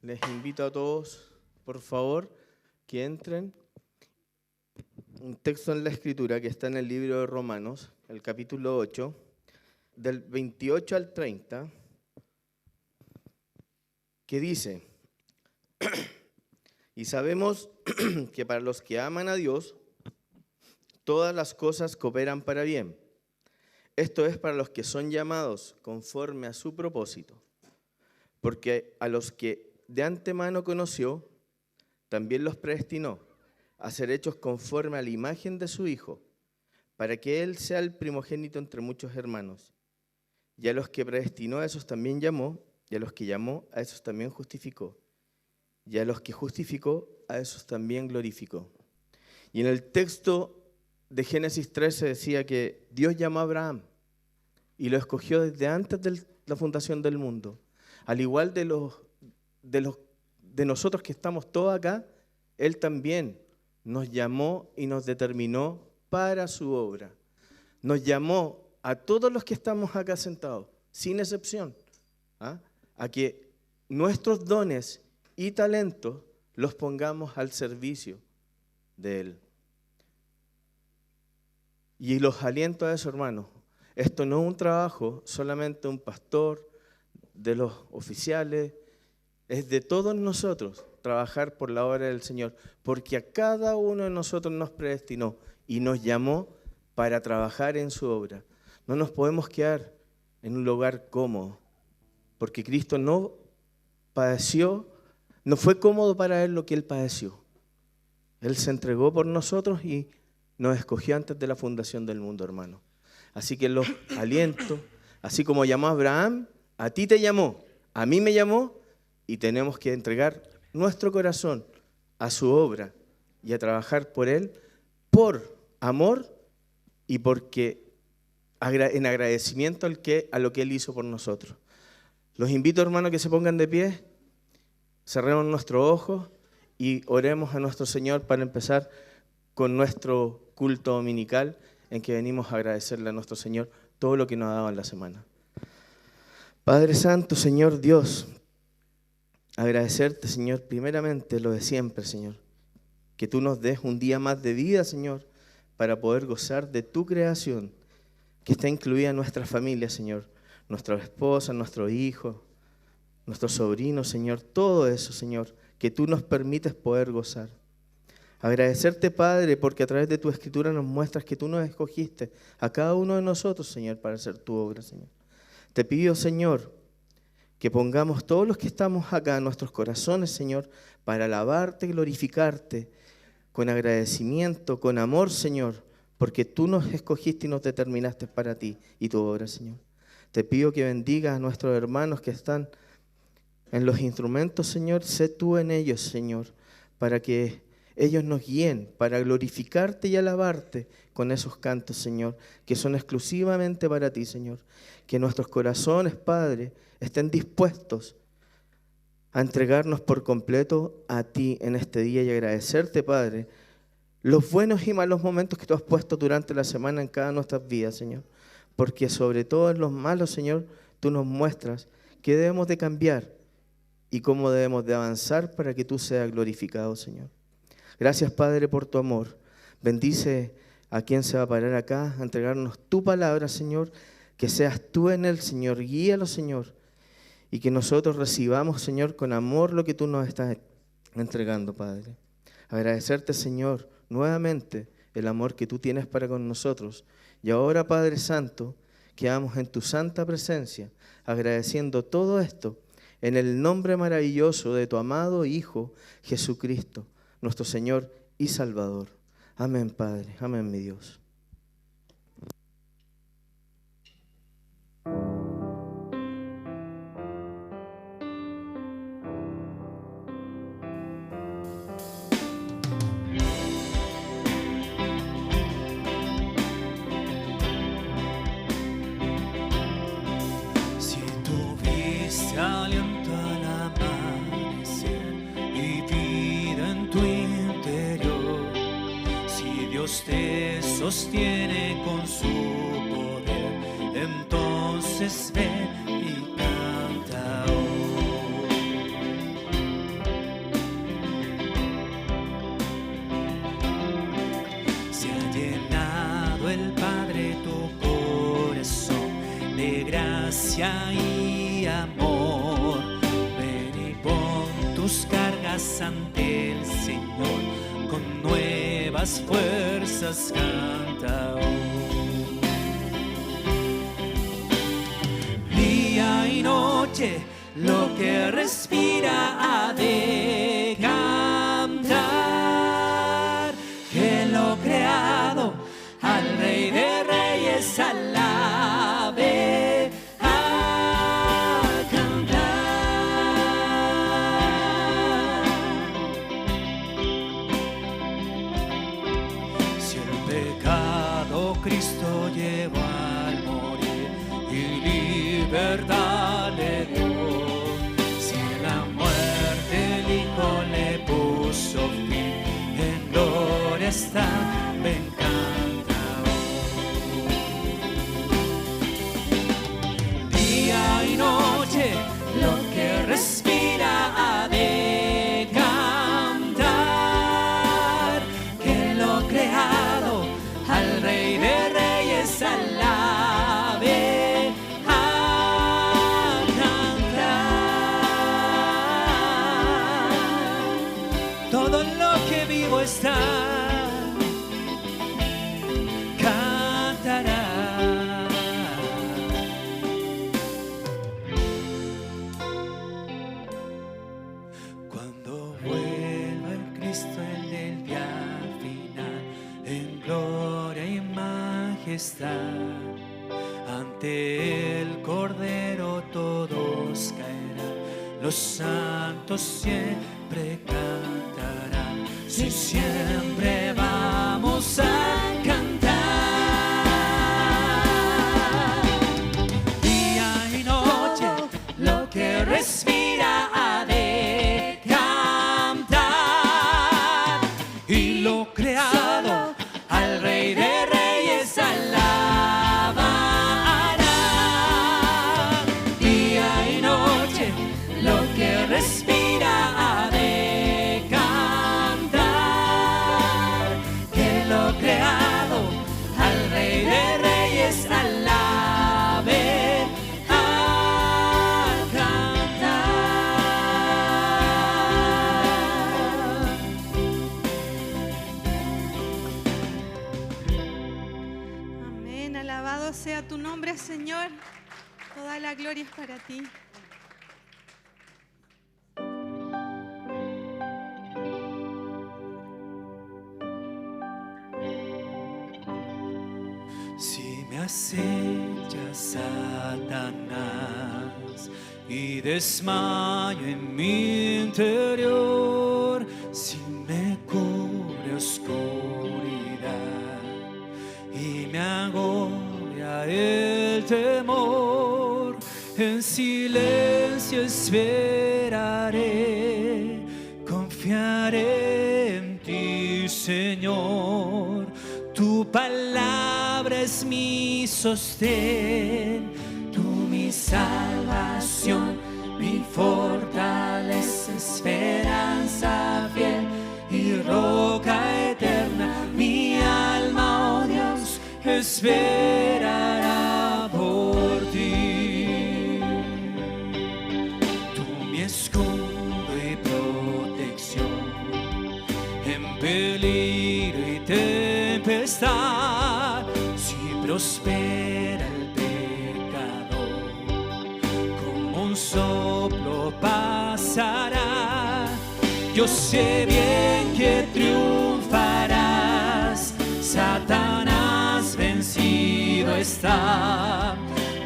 Les invito a todos, por favor, que entren. Un texto en la Escritura que está en el libro de Romanos, el capítulo 8, del 28 al 30, que dice: y sabemos que para los que aman a Dios, todas las cosas cooperan para bien. Esto es para los que son llamados conforme a su propósito. Porque a los que de antemano conoció, también los predestinó a ser hechos conforme a la imagen de su Hijo, para que Él sea el primogénito entre muchos hermanos. Y a los que predestinó, a esos también llamó, y a los que llamó, a esos también justificó. Y a los que justificó, a esos también glorificó. Y en el texto de Génesis 13 decía que Dios llamó a Abraham y lo escogió desde antes de la fundación del mundo. Al igual de nosotros que estamos todos acá, Él también nos llamó y nos determinó para su obra. Nos llamó a todos los que estamos acá sentados, sin excepción, a que nuestros dones y talentos los pongamos al servicio de Él. Y los aliento a eso, hermanos. Esto no es un trabajo solamente de un pastor, de los oficiales, es de todos nosotros trabajar por la obra del Señor, porque a cada uno de nosotros nos predestinó y nos llamó para trabajar en su obra. No nos podemos quedar en un lugar cómodo, porque Cristo no padeció, no fue cómodo para Él lo que Él padeció. Él se entregó por nosotros y nos escogió antes de la fundación del mundo, hermano. Así que los aliento, así como llamó a Abraham, a ti te llamó, a mí me llamó, y tenemos que entregar nuestro corazón a su obra y a trabajar por Él, por amor y porque en agradecimiento a lo que Él hizo por nosotros. Los invito, hermanos, que se pongan de pie, cerremos nuestros ojos y oremos a nuestro Señor para empezar con nuestro culto dominical en que venimos a agradecerle a nuestro Señor todo lo que nos ha dado en la semana. Padre Santo, Señor Dios, agradecerte, Señor, primeramente lo de siempre, Señor, que tú nos des un día más de vida, Señor, para poder gozar de tu creación, que está incluida en nuestra familia, Señor, nuestra esposa, nuestros hijos, nuestros sobrinos, Señor, todo eso, Señor, que tú nos permites poder gozar. Agradecerte, Padre, porque a través de tu Escritura nos muestras que tú nos escogiste a cada uno de nosotros, Señor, para hacer tu obra, Señor. Te pido, Señor, que pongamos todos los que estamos acá en nuestros corazones, Señor, para alabarte, glorificarte, con agradecimiento, con amor, Señor, porque tú nos escogiste y nos determinaste para ti y tu obra, Señor. Te pido que bendigas a nuestros hermanos que están en los instrumentos, Señor, sé tú en ellos, Señor, para que ellos nos guíen, para glorificarte y alabarte con esos cantos, Señor, que son exclusivamente para ti, Señor. Que nuestros corazones, Padre, estén dispuestos a entregarnos por completo a ti en este día y agradecerte, Padre, los buenos y malos momentos que tú has puesto durante la semana en cada nuestras vidas, Señor. Porque sobre todo en los malos, Señor, tú nos muestras qué debemos de cambiar y cómo debemos de avanzar para que tú seas glorificado, Señor. Gracias, Padre, por tu amor. Bendice a quien se va a parar acá a entregarnos tu palabra, Señor. Que seas tú en él, Señor. Guíalo, Señor. Y que nosotros recibamos, Señor, con amor lo que tú nos estás entregando, Padre. Agradecerte, Señor, nuevamente el amor que tú tienes para con nosotros. Y ahora, Padre Santo, quedamos en tu santa presencia, agradeciendo todo esto en el nombre maravilloso de tu amado Hijo, Jesucristo, nuestro Señor y Salvador. Amén, Padre. Amén, mi Dios. Si tuviste aliento al amanecer y vida en tu interior, si Dios te sostiene con su poder, entonces ven y canta hoy. gracia y amor. Ven y pon tus cargas ante el Señor, con nuevas fuerzas canta hoy. Día y noche lo que respira ha de cantar, que lo creado al Rey de Reyes alabe a cantar. Si el pecado Cristo llevó al morir y libertad le dio, si la muerte el Hijo le puso fin, en gloria está, ven canta hoy. Día y noche lo que respira ha de cantar, que lo creado al Rey de Reyes alabe a cantar. Todo lo que vivo está cantará. Cuando vuelva el Cristo el del día final, en gloria y majestad, ante el Cordero todos caerán, los santos siempre cantarán. Si siempre vamos a cantar, día y noche lo que respira ha de cantar, y lo creado al Rey de Reyes alabará. Día y noche lo que respira ha de cantar, que lo creado al Rey de Reyes alabe a cantar. Amén, alabado sea tu nombre, Señor. Toda la gloria es para ti. Si me acecha Satanás y desmayo en mi interior, si me cubre oscuridad y me agobia el temor, en silencio esperaré, confiaré en ti, Señor. Tu palabra es mi sostén, tú mi salvación, mi fortaleza, esperanza fiel y roca eterna. Mi alma, oh Dios, esperará por ti. Tú mi escudo y protección en peligro y tempestad. Si prospera el pecador, como un soplo pasará. Yo sé bien que triunfarás, Satanás vencido está.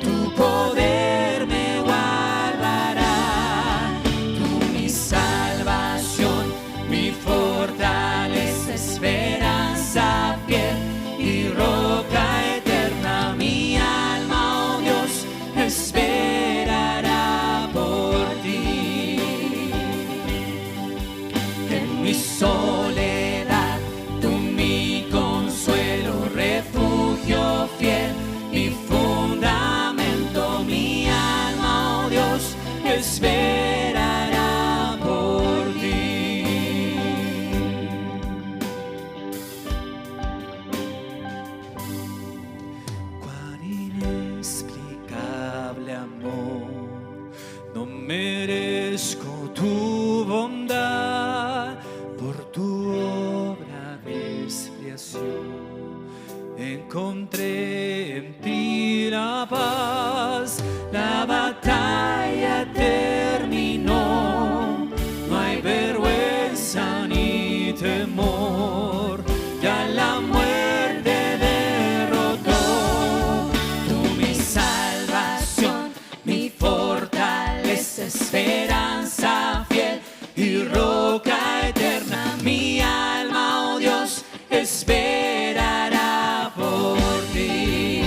Tu poder me guardará, tú mi salvación, mi fortaleza, esperanza fiel y roca eterna. Mi alma, oh Dios, esperará por ti. En mi soledad, tú mi consuelo, refugio fiel y fundamento. Mi alma, oh Dios, esperará por ti. Cuán inexplicable amor encontré en ti la paz, la batalla terminó, no hay vergüenza ni temor, ya la muerte derrotó. Tú mi salvación, mi fortaleza, esperanza fiel y roca eterna, mi alma, oh Dios, esperará por ti.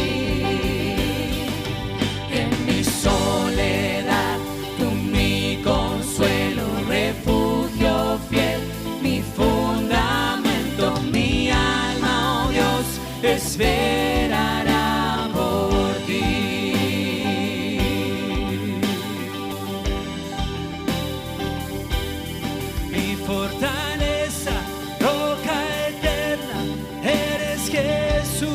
En mi soledad, tú mi consuelo, refugio fiel, mi fundamento, mi alma, oh Dios, esperará por ti. Mi fortaleza, roca eterna, eres Jesús.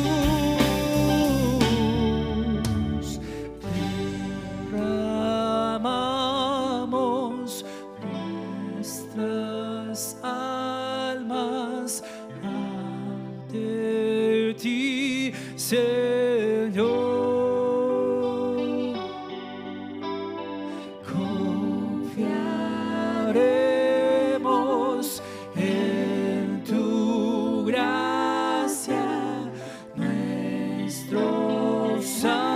Derramamos nuestras almas ante ti, Señor. Confiaremos en tu gracia, nuestro Salvador.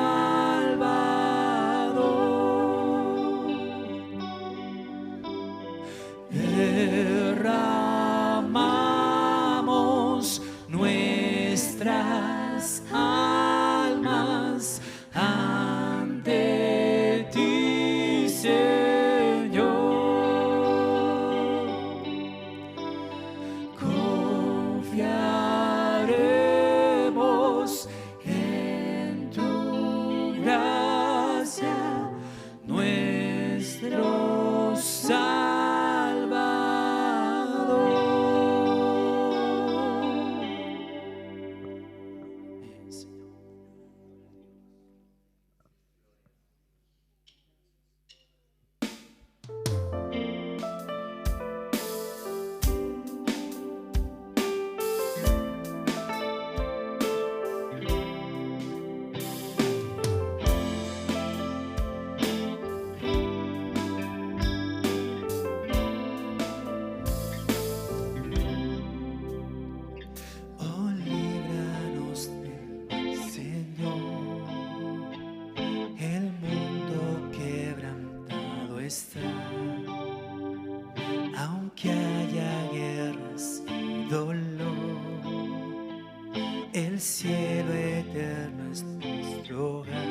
Derramamos nuestras almas ante ti, Señor. Confiaremos en tu gracia, nuestro Salvador. Oh, líbranos del Señor, el mundo quebrantado está, aunque haya guerras y dolor, el cielo eterno es nuestro hogar.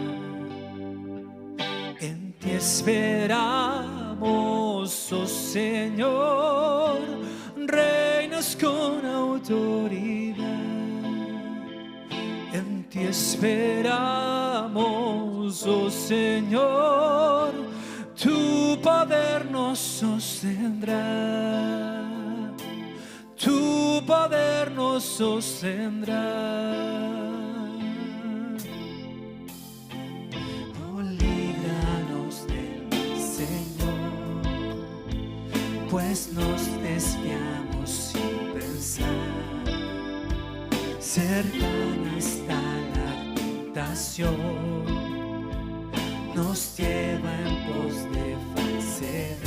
En ti esperamos, oh Señor, reinas con autoridad. En ti esperamos, oh Señor, tu poder nos sostendrá, tu poder nos sostendrá. Oh, líbranos del Señor, pues nos desviamos sin pensar, cercana está la tentación, nos lleva en pos de falsedad.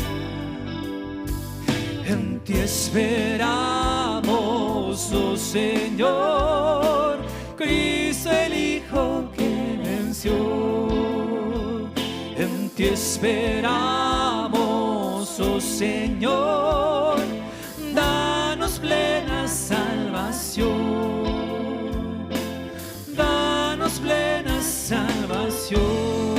En ti esperamos, oh Señor, Cristo el Hijo que venció. En ti esperamos, oh Señor, danos plena salvación, danos plena salvación.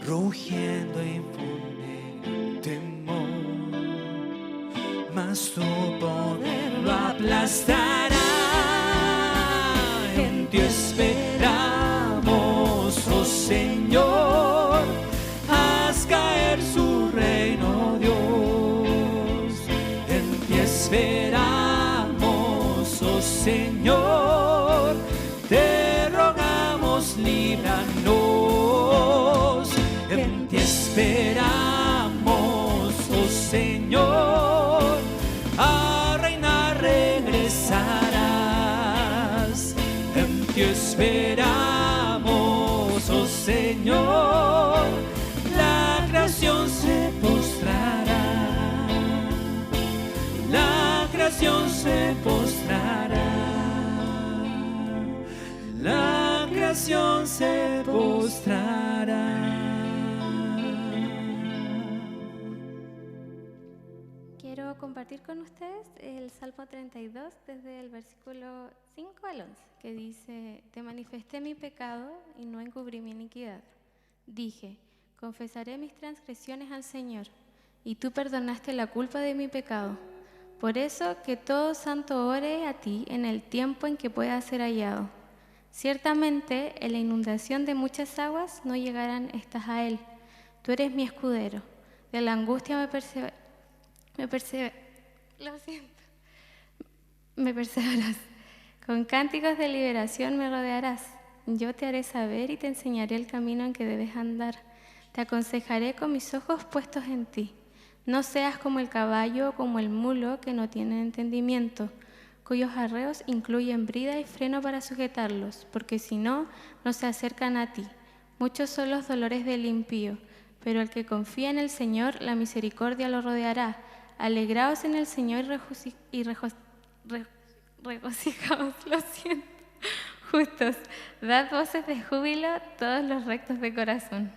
Rugiendo infunde temor, mas tu poder lo aplastará. En ti esperamos, esperamos, oh Señor, te rogamos, líbranos. En ti esperamos, oh Señor, a reinar regresarás. En ti esperamos, oh Señor, la creación se postrará. La creación se postrará. La creación se postrará. Quiero compartir con ustedes el Salmo 32 desde el versículo 5 al 11, que dice: Te manifesté mi pecado y no encubrí mi iniquidad. Dije, confesaré mis transgresiones al Señor, y tú perdonaste la culpa de mi pecado. Por eso que todo santo ore a ti en el tiempo en que pueda ser hallado. Ciertamente en la inundación de muchas aguas no llegarán estas a él. Tú eres mi escudero, de la angustia me perseverarás. Con cánticos de liberación me rodearás. Yo te haré saber y te enseñaré el camino en que debes andar. Te aconsejaré con mis ojos puestos en ti. No seas como el caballo o como el mulo que no tienen entendimiento, cuyos arreos incluyen brida y freno para sujetarlos, porque si no, no se acercan a ti. Muchos son los dolores del impío, pero el que confía en el Señor, la misericordia lo rodeará. Alegraos en el Señor y regocijaos, justos. Dad voces de júbilo todos los rectos de corazón.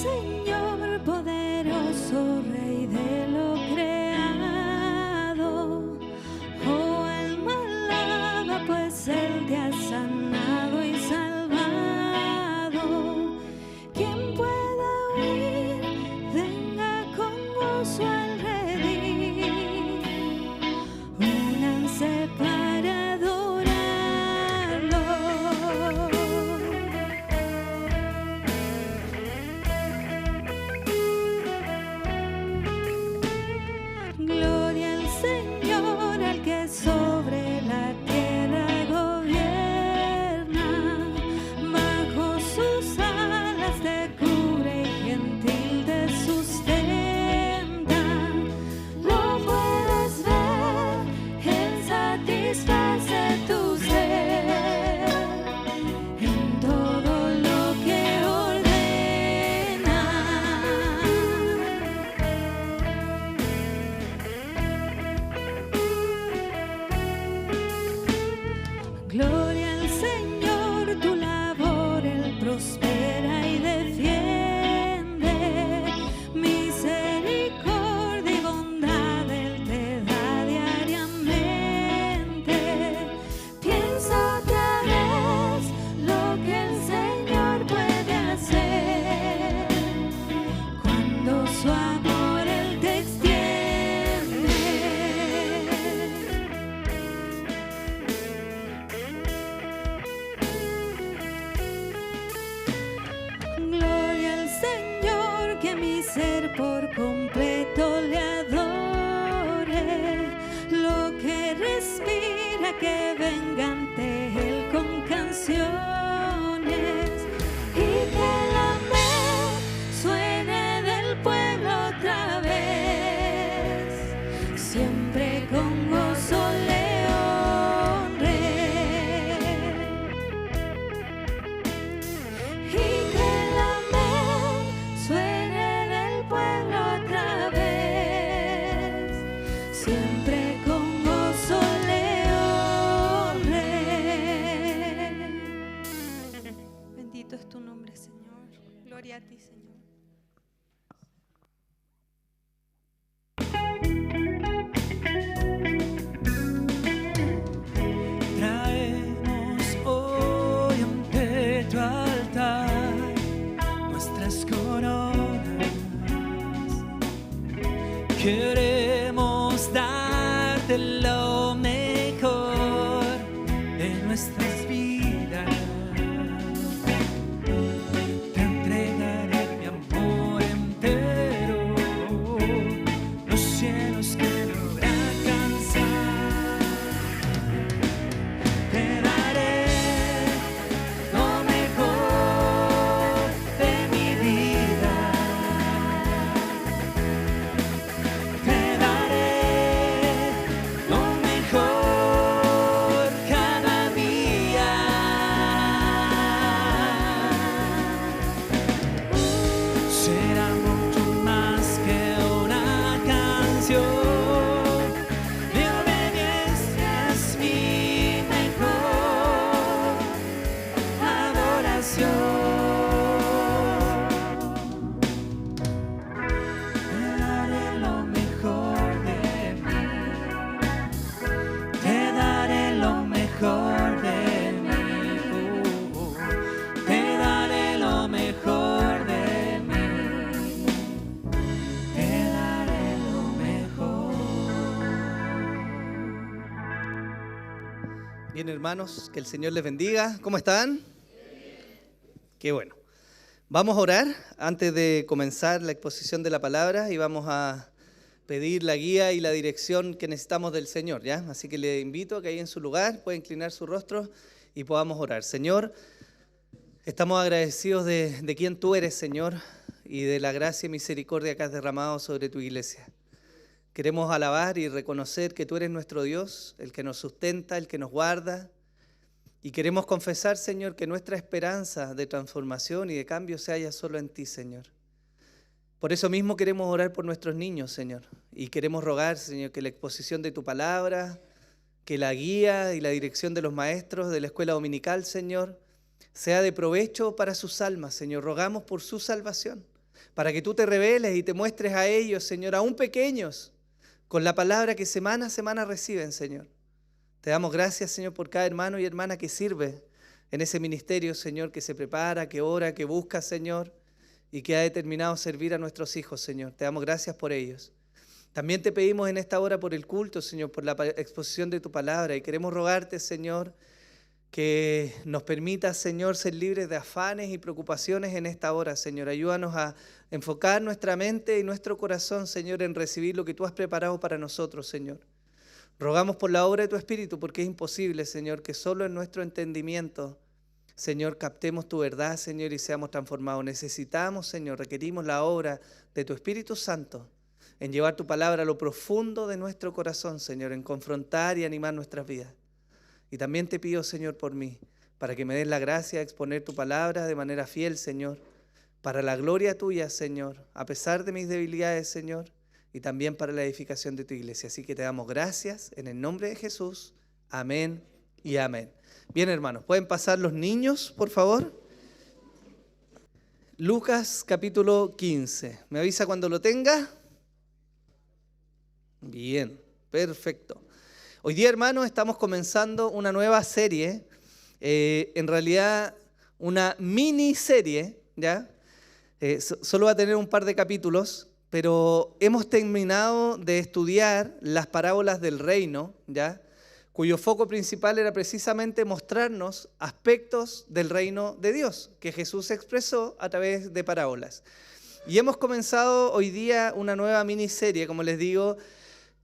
Señor, poderoso Rey de lo creado. Oh, alma alaba, pues Él te ha sanado y salvado. Quien pueda huir, venga con gozo al redil. Únanse para adorarlo. Gloria al Señor, al que sobre la tierra gobierna. Bajo sus alas te cubre y gentil te sustenta. Lo puedes ver, Él satisface tu ser en todo lo que ordena. Gloria al Señor, tu labor Él prospera y defiende. Misericordia y bondad Él te da diariamente. Piensa otra vez lo que el Señor puede hacer cuando su amor Él te extiende. Gloria al Señor, que mi ser por completo le adore. Lo que respira, que venga ante Él con canciones. Y que el amén suene del pueblo otra vez. Siempre con gozo le honre. Y que el amén suene del pueblo otra vez, siempre con gozo le honre. Bendito es tu nombre, Señor. Gloria a ti, Señor. Traemos hoy ante tu altar nuestras coronas. Queremos darte lo mejor de nuestras vidas. Te entregaré mi amor entero, los cielos que no alcanzar. Te daré lo mejor de mi vida. Te daré lo mejor cada día. Será mucho más que una canción. Mi obediencia es mi mejor adoración. Te daré lo mejor de mí. Te daré lo mejor de mí. Te daré lo mejor de mí. Te daré lo mejor. Bien, hermanos, que el Señor les bendiga. ¿Cómo están? Qué bueno. Vamos a orar antes de comenzar la exposición de la palabra y vamos a pedir la guía y la dirección que necesitamos del Señor, ¿ya? Así que le invito a que ahí en su lugar pueda inclinar su rostro y podamos orar. Señor, estamos agradecidos de quién tú eres, Señor, y de la gracia y misericordia que has derramado sobre tu iglesia. Queremos alabar y reconocer que tú eres nuestro Dios, el que nos sustenta, el que nos guarda. Y queremos confesar, Señor, que nuestra esperanza de transformación y de cambio se halla solo en ti, Señor. Por eso mismo queremos orar por nuestros niños, Señor. Y queremos rogar, Señor, que la exposición de tu palabra, que la guía y la dirección de los maestros de la escuela dominical, Señor, sea de provecho para sus almas, Señor. Rogamos por su salvación. para que tú te reveles y te muestres a ellos, Señor, aún pequeños, con la palabra que semana a semana reciben, Señor. Te damos gracias, Señor, por cada hermano y hermana que sirve en ese ministerio, Señor, que se prepara, que ora, que busca, Señor, y que ha determinado servir a nuestros hijos, Señor. Te damos gracias por ellos. También te pedimos en esta hora por el culto, Señor, por la exposición de tu palabra, y queremos rogarte, Señor, que nos permitas, Señor, ser libres de afanes y preocupaciones en esta hora, Señor. Ayúdanos a enfocar nuestra mente y nuestro corazón, Señor, en recibir lo que tú has preparado para nosotros, Señor. Rogamos por la obra de tu Espíritu, porque es imposible, Señor, que solo en nuestro entendimiento, Señor, captemos tu verdad, Señor, y seamos transformados. Necesitamos, Señor, requerimos la obra de tu Espíritu Santo en llevar tu palabra a lo profundo de nuestro corazón, Señor, en confrontar y animar nuestras vidas. Y también te pido, Señor, por mí, para que me des la gracia de exponer tu palabra de manera fiel, Señor, para la gloria tuya, Señor, a pesar de mis debilidades, Señor, y también para la edificación de tu iglesia. Así que te damos gracias en el nombre de Jesús. Amén y amén. Bien, hermanos, ¿pueden pasar los niños, por favor? Lucas capítulo 15. ¿Me avisa cuando lo tenga? Bien, perfecto. Hoy día, hermanos, estamos comenzando una nueva serie, en realidad una miniserie, ¿ya? Solo va a tener un par de capítulos, pero hemos terminado de estudiar las parábolas del reino, ¿ya? Cuyo foco principal era precisamente mostrarnos aspectos del reino de Dios, que Jesús expresó a través de parábolas. Y hemos comenzado hoy día una nueva miniserie, como les digo,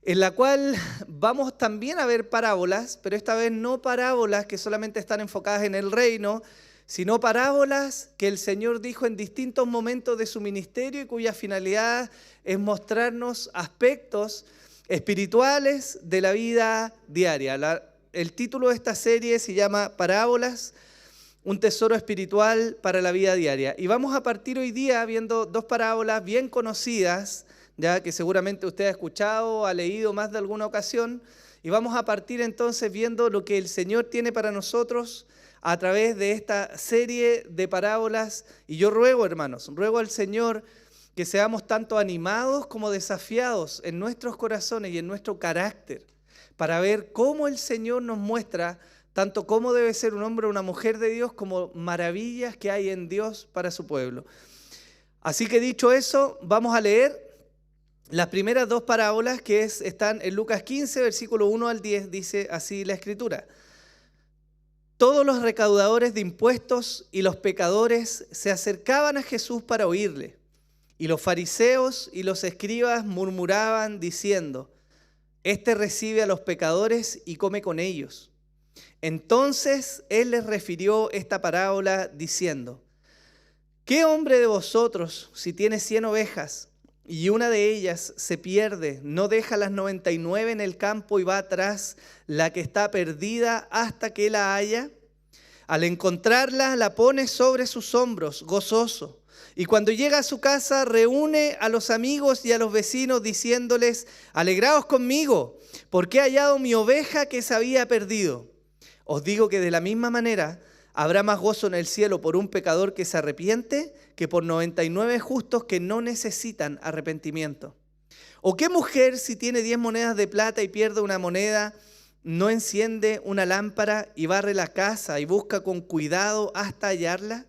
en la cual vamos también a ver parábolas, pero esta vez no parábolas que solamente están enfocadas en el reino, sino parábolas que el Señor dijo en distintos momentos de su ministerio y cuya finalidad es mostrarnos aspectos espirituales de la vida diaria. El título de esta serie se llama Parábolas, un tesoro espiritual para la vida diaria. Y vamos a partir hoy día viendo dos parábolas bien conocidas, ya que seguramente usted ha escuchado, ha leído más de alguna ocasión, y vamos a partir entonces viendo lo que el Señor tiene para nosotros a través de esta serie de parábolas. Y yo ruego, hermanos, ruego al Señor que seamos tanto animados como desafiados en nuestros corazones y en nuestro carácter, para ver cómo el Señor nos muestra tanto cómo debe ser un hombre o una mujer de Dios, como maravillas que hay en Dios para su pueblo. Así que dicho eso, vamos a leer las primeras dos parábolas que están en Lucas 15, versículo 1 al 10, dice así la Escritura. Todos los recaudadores de impuestos y los pecadores se acercaban a Jesús para oírle, y los fariseos y los escribas murmuraban diciendo: Este recibe a los pecadores y come con ellos. Entonces él les refirió esta parábola diciendo: ¿Qué hombre de vosotros, si tiene 100 ovejas, y una de ellas se pierde, no deja las 99 en el campo y va tras la que está perdida hasta que la haya? Al encontrarla, la pone sobre sus hombros, gozoso. Y cuando llega a su casa, reúne a los amigos y a los vecinos, diciéndoles: Alegraos conmigo, porque he hallado mi oveja que se había perdido. Os digo que de la misma manera habrá más gozo en el cielo por un pecador que se arrepiente que por 99 justos que no necesitan arrepentimiento. ¿O qué mujer, si tiene 10 monedas de plata y pierde una moneda, no enciende una lámpara y barre la casa y busca con cuidado hasta hallarla?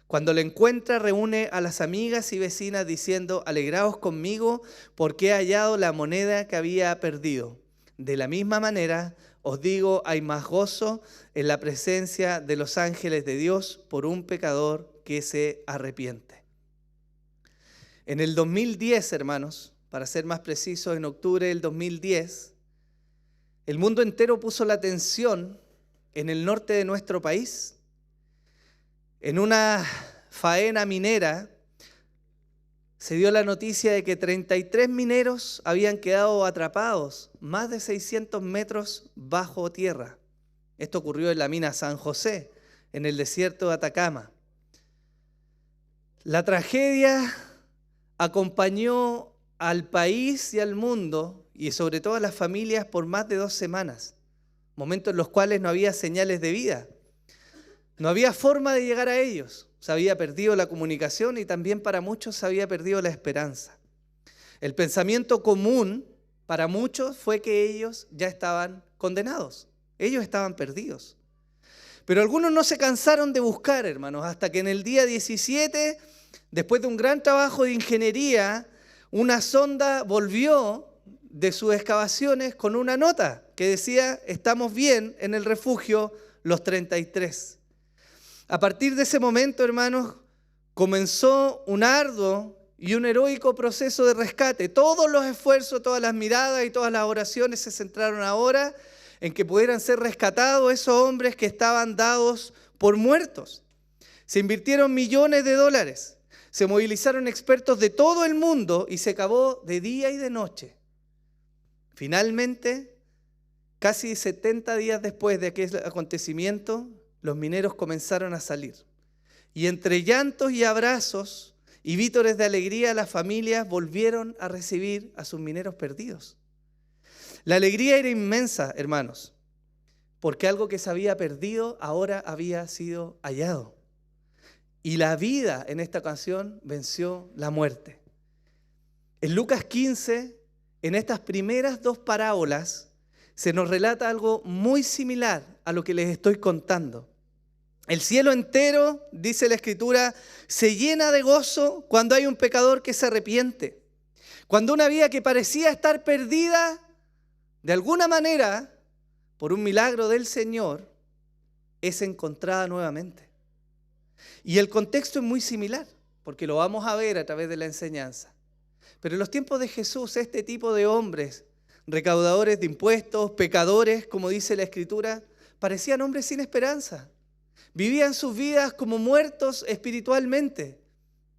Cuando la encuentra, reúne a las amigas y vecinas diciendo: Alegraos conmigo porque he hallado la moneda que había perdido. De la misma manera, os digo, hay más gozo en la presencia de los ángeles de Dios por un pecador que se arrepiente. En el 2010, hermanos, para ser más precisos, en octubre del 2010, el mundo entero puso la atención en el norte de nuestro país. En una faena minera se dio la noticia de que 33 mineros habían quedado atrapados más de 600 metros bajo tierra. Esto ocurrió en la mina San José, en el desierto de Atacama. La tragedia acompañó al país y al mundo, y sobre todo a las familias, por más de 2 semanas, momentos en los cuales no había señales de vida. No había forma de llegar a ellos. se había perdido la comunicación y también para muchos se había perdido la esperanza. El pensamiento común para muchos fue que ellos ya estaban condenados, ellos estaban perdidos. Pero algunos no se cansaron de buscar, hermanos, hasta que en el día 17, después de un gran trabajo de ingeniería, una sonda volvió de sus excavaciones con una nota que decía: estamos bien en el refugio Los 33. A partir de ese momento, hermanos, comenzó un arduo y un heroico proceso de rescate. Todos los esfuerzos, todas las miradas y todas las oraciones se centraron ahora en que pudieran ser rescatados esos hombres que estaban dados por muertos. Se invirtieron millones de dólares, se movilizaron expertos de todo el mundo y se cavó de día y de noche. Finalmente, casi 70 días después de aquel acontecimiento, los mineros comenzaron a salir. Y entre llantos y abrazos y vítores de alegría, las familias volvieron a recibir a sus mineros perdidos. La alegría era inmensa, hermanos, porque algo que se había perdido ahora había sido hallado. Y la vida en esta ocasión venció la muerte. En Lucas 15, en estas primeras dos parábolas, se nos relata algo muy similar a lo que les estoy contando. El cielo entero, dice la Escritura, se llena de gozo cuando hay un pecador que se arrepiente. Cuando una vida que parecía estar perdida, de alguna manera, por un milagro del Señor, es encontrada nuevamente. Y el contexto es muy similar, porque lo vamos a ver a través de la enseñanza. Pero en los tiempos de Jesús, este tipo de hombres, recaudadores de impuestos, pecadores, como dice la Escritura, parecían hombres sin esperanza. Vivían sus vidas como muertos espiritualmente.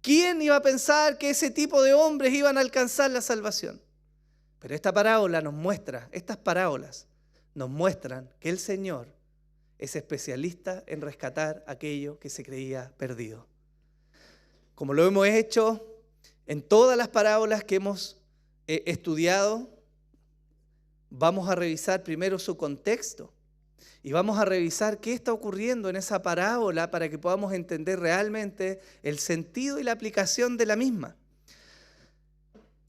¿Quién iba a pensar que ese tipo de hombres iban a alcanzar la salvación? Pero esta parábola nos muestra, estas parábolas nos muestran que el Señor es especialista en rescatar aquello que se creía perdido. Como lo hemos hecho en todas las parábolas que hemos estudiado, vamos a revisar primero su contexto y vamos a revisar qué está ocurriendo en esa parábola para que podamos entender realmente el sentido y la aplicación de la misma.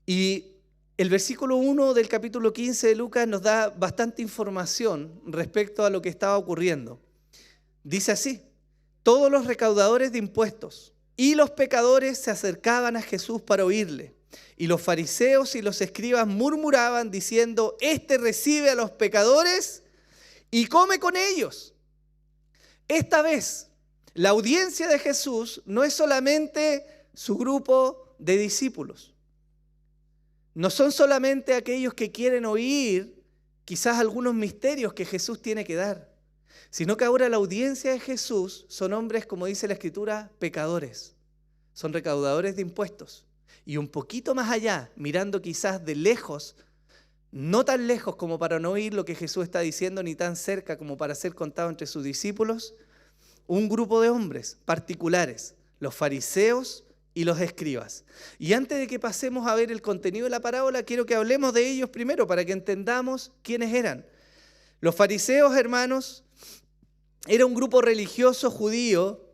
Y el versículo 1 del capítulo 15 de Lucas nos da bastante información respecto a lo que estaba ocurriendo. Dice así: todos los recaudadores de impuestos y los pecadores se acercaban a Jesús para oírle. Y los fariseos y los escribas murmuraban diciendo: este recibe a los pecadores y come con ellos. Esta vez, la audiencia de Jesús no es solamente su grupo de discípulos. No son solamente aquellos que quieren oír quizás algunos misterios que Jesús tiene que dar, sino que ahora la audiencia de Jesús son hombres, como dice la Escritura, pecadores. Son recaudadores de impuestos. Y un poquito más allá, mirando quizás de lejos, no tan lejos como para no oír lo que Jesús está diciendo, ni tan cerca como para ser contado entre sus discípulos, un grupo de hombres particulares, los fariseos y los escribas. Y antes de que pasemos a ver el contenido de la parábola, quiero que hablemos de ellos primero para que entendamos quiénes eran. Los fariseos, hermanos, era un grupo religioso judío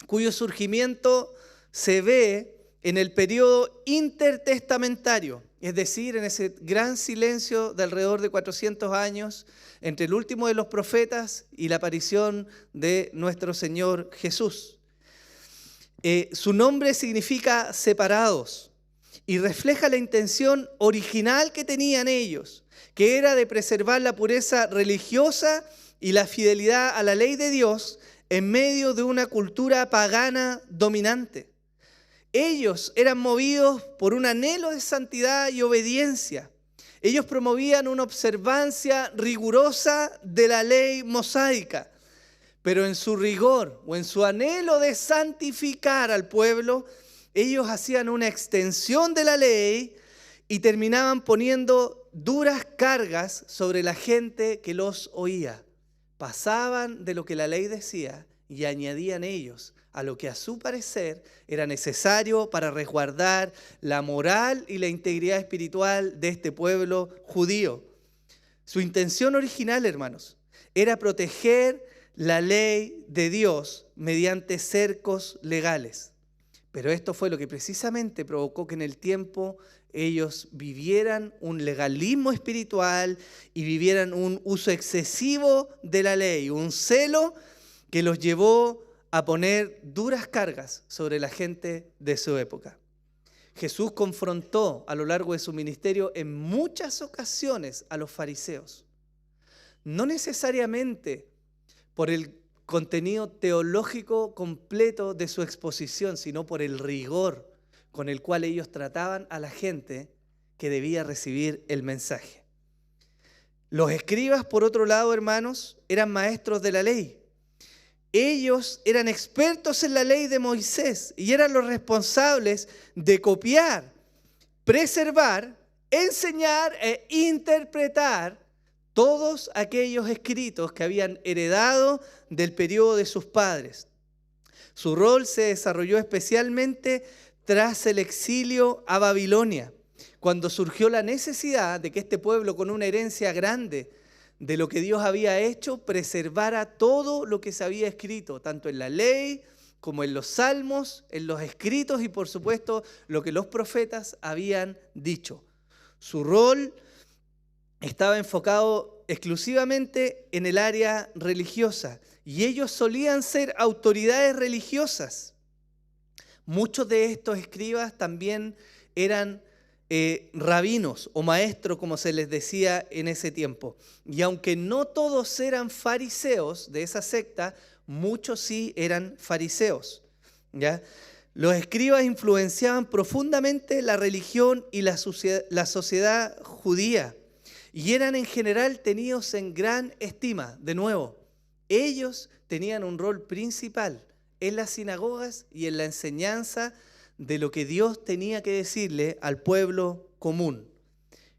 cuyo surgimiento se ve en el periodo intertestamentario, es decir, en ese gran silencio de alrededor de 400 años entre el último de los profetas y la aparición de nuestro Señor Jesús. Su nombre significa separados y refleja la intención original que tenían ellos, que era de preservar la pureza religiosa y la fidelidad a la ley de Dios en medio de una cultura pagana dominante. Ellos eran movidos por un anhelo de santidad y obediencia. Ellos promovían una observancia rigurosa de la ley mosaica. Pero en su rigor o en su anhelo de santificar al pueblo, ellos hacían una extensión de la ley y terminaban poniendo duras cargas sobre la gente que los oía. Pasaban de lo que la ley decía y añadían ellos a lo que a su parecer era necesario para resguardar la moral y la integridad espiritual de este pueblo judío. Su intención original, hermanos, era proteger la ley de Dios mediante cercos legales. Pero esto fue lo que precisamente provocó que en el tiempo ellos vivieran un legalismo espiritual y vivieran un uso excesivo de la ley, un celo que los llevó a poner duras cargas sobre la gente de su época. Jesús confrontó a lo largo de su ministerio en muchas ocasiones a los fariseos. No necesariamente por el contenido teológico completo de su exposición, sino por el rigor con el cual ellos trataban a la gente que debía recibir el mensaje. Los escribas, por otro lado, hermanos, eran maestros de la ley. Ellos eran expertos en la ley de Moisés y eran los responsables de copiar, preservar, enseñar e interpretar todos aquellos escritos que habían heredado del periodo de sus padres. Su rol se desarrolló especialmente tras el exilio a Babilonia, cuando surgió la necesidad de que este pueblo, con una herencia grande de lo que Dios había hecho, preservara todo lo que se había escrito, tanto en la ley como en los salmos, en los escritos y por supuesto lo que los profetas habían dicho. Su rol estaba enfocado exclusivamente en el área religiosa y ellos solían ser autoridades religiosas. Muchos de estos escribas también eran rabinos o maestros, como se les decía en ese tiempo. Y aunque no todos eran fariseos de esa secta, muchos sí eran fariseos, ¿ya? Los escribas influenciaban profundamente la religión y la sociedad judía y eran en general tenidos en gran estima. De nuevo, ellos tenían un rol principal en las sinagogas y en la enseñanza de lo que Dios tenía que decirle al pueblo común.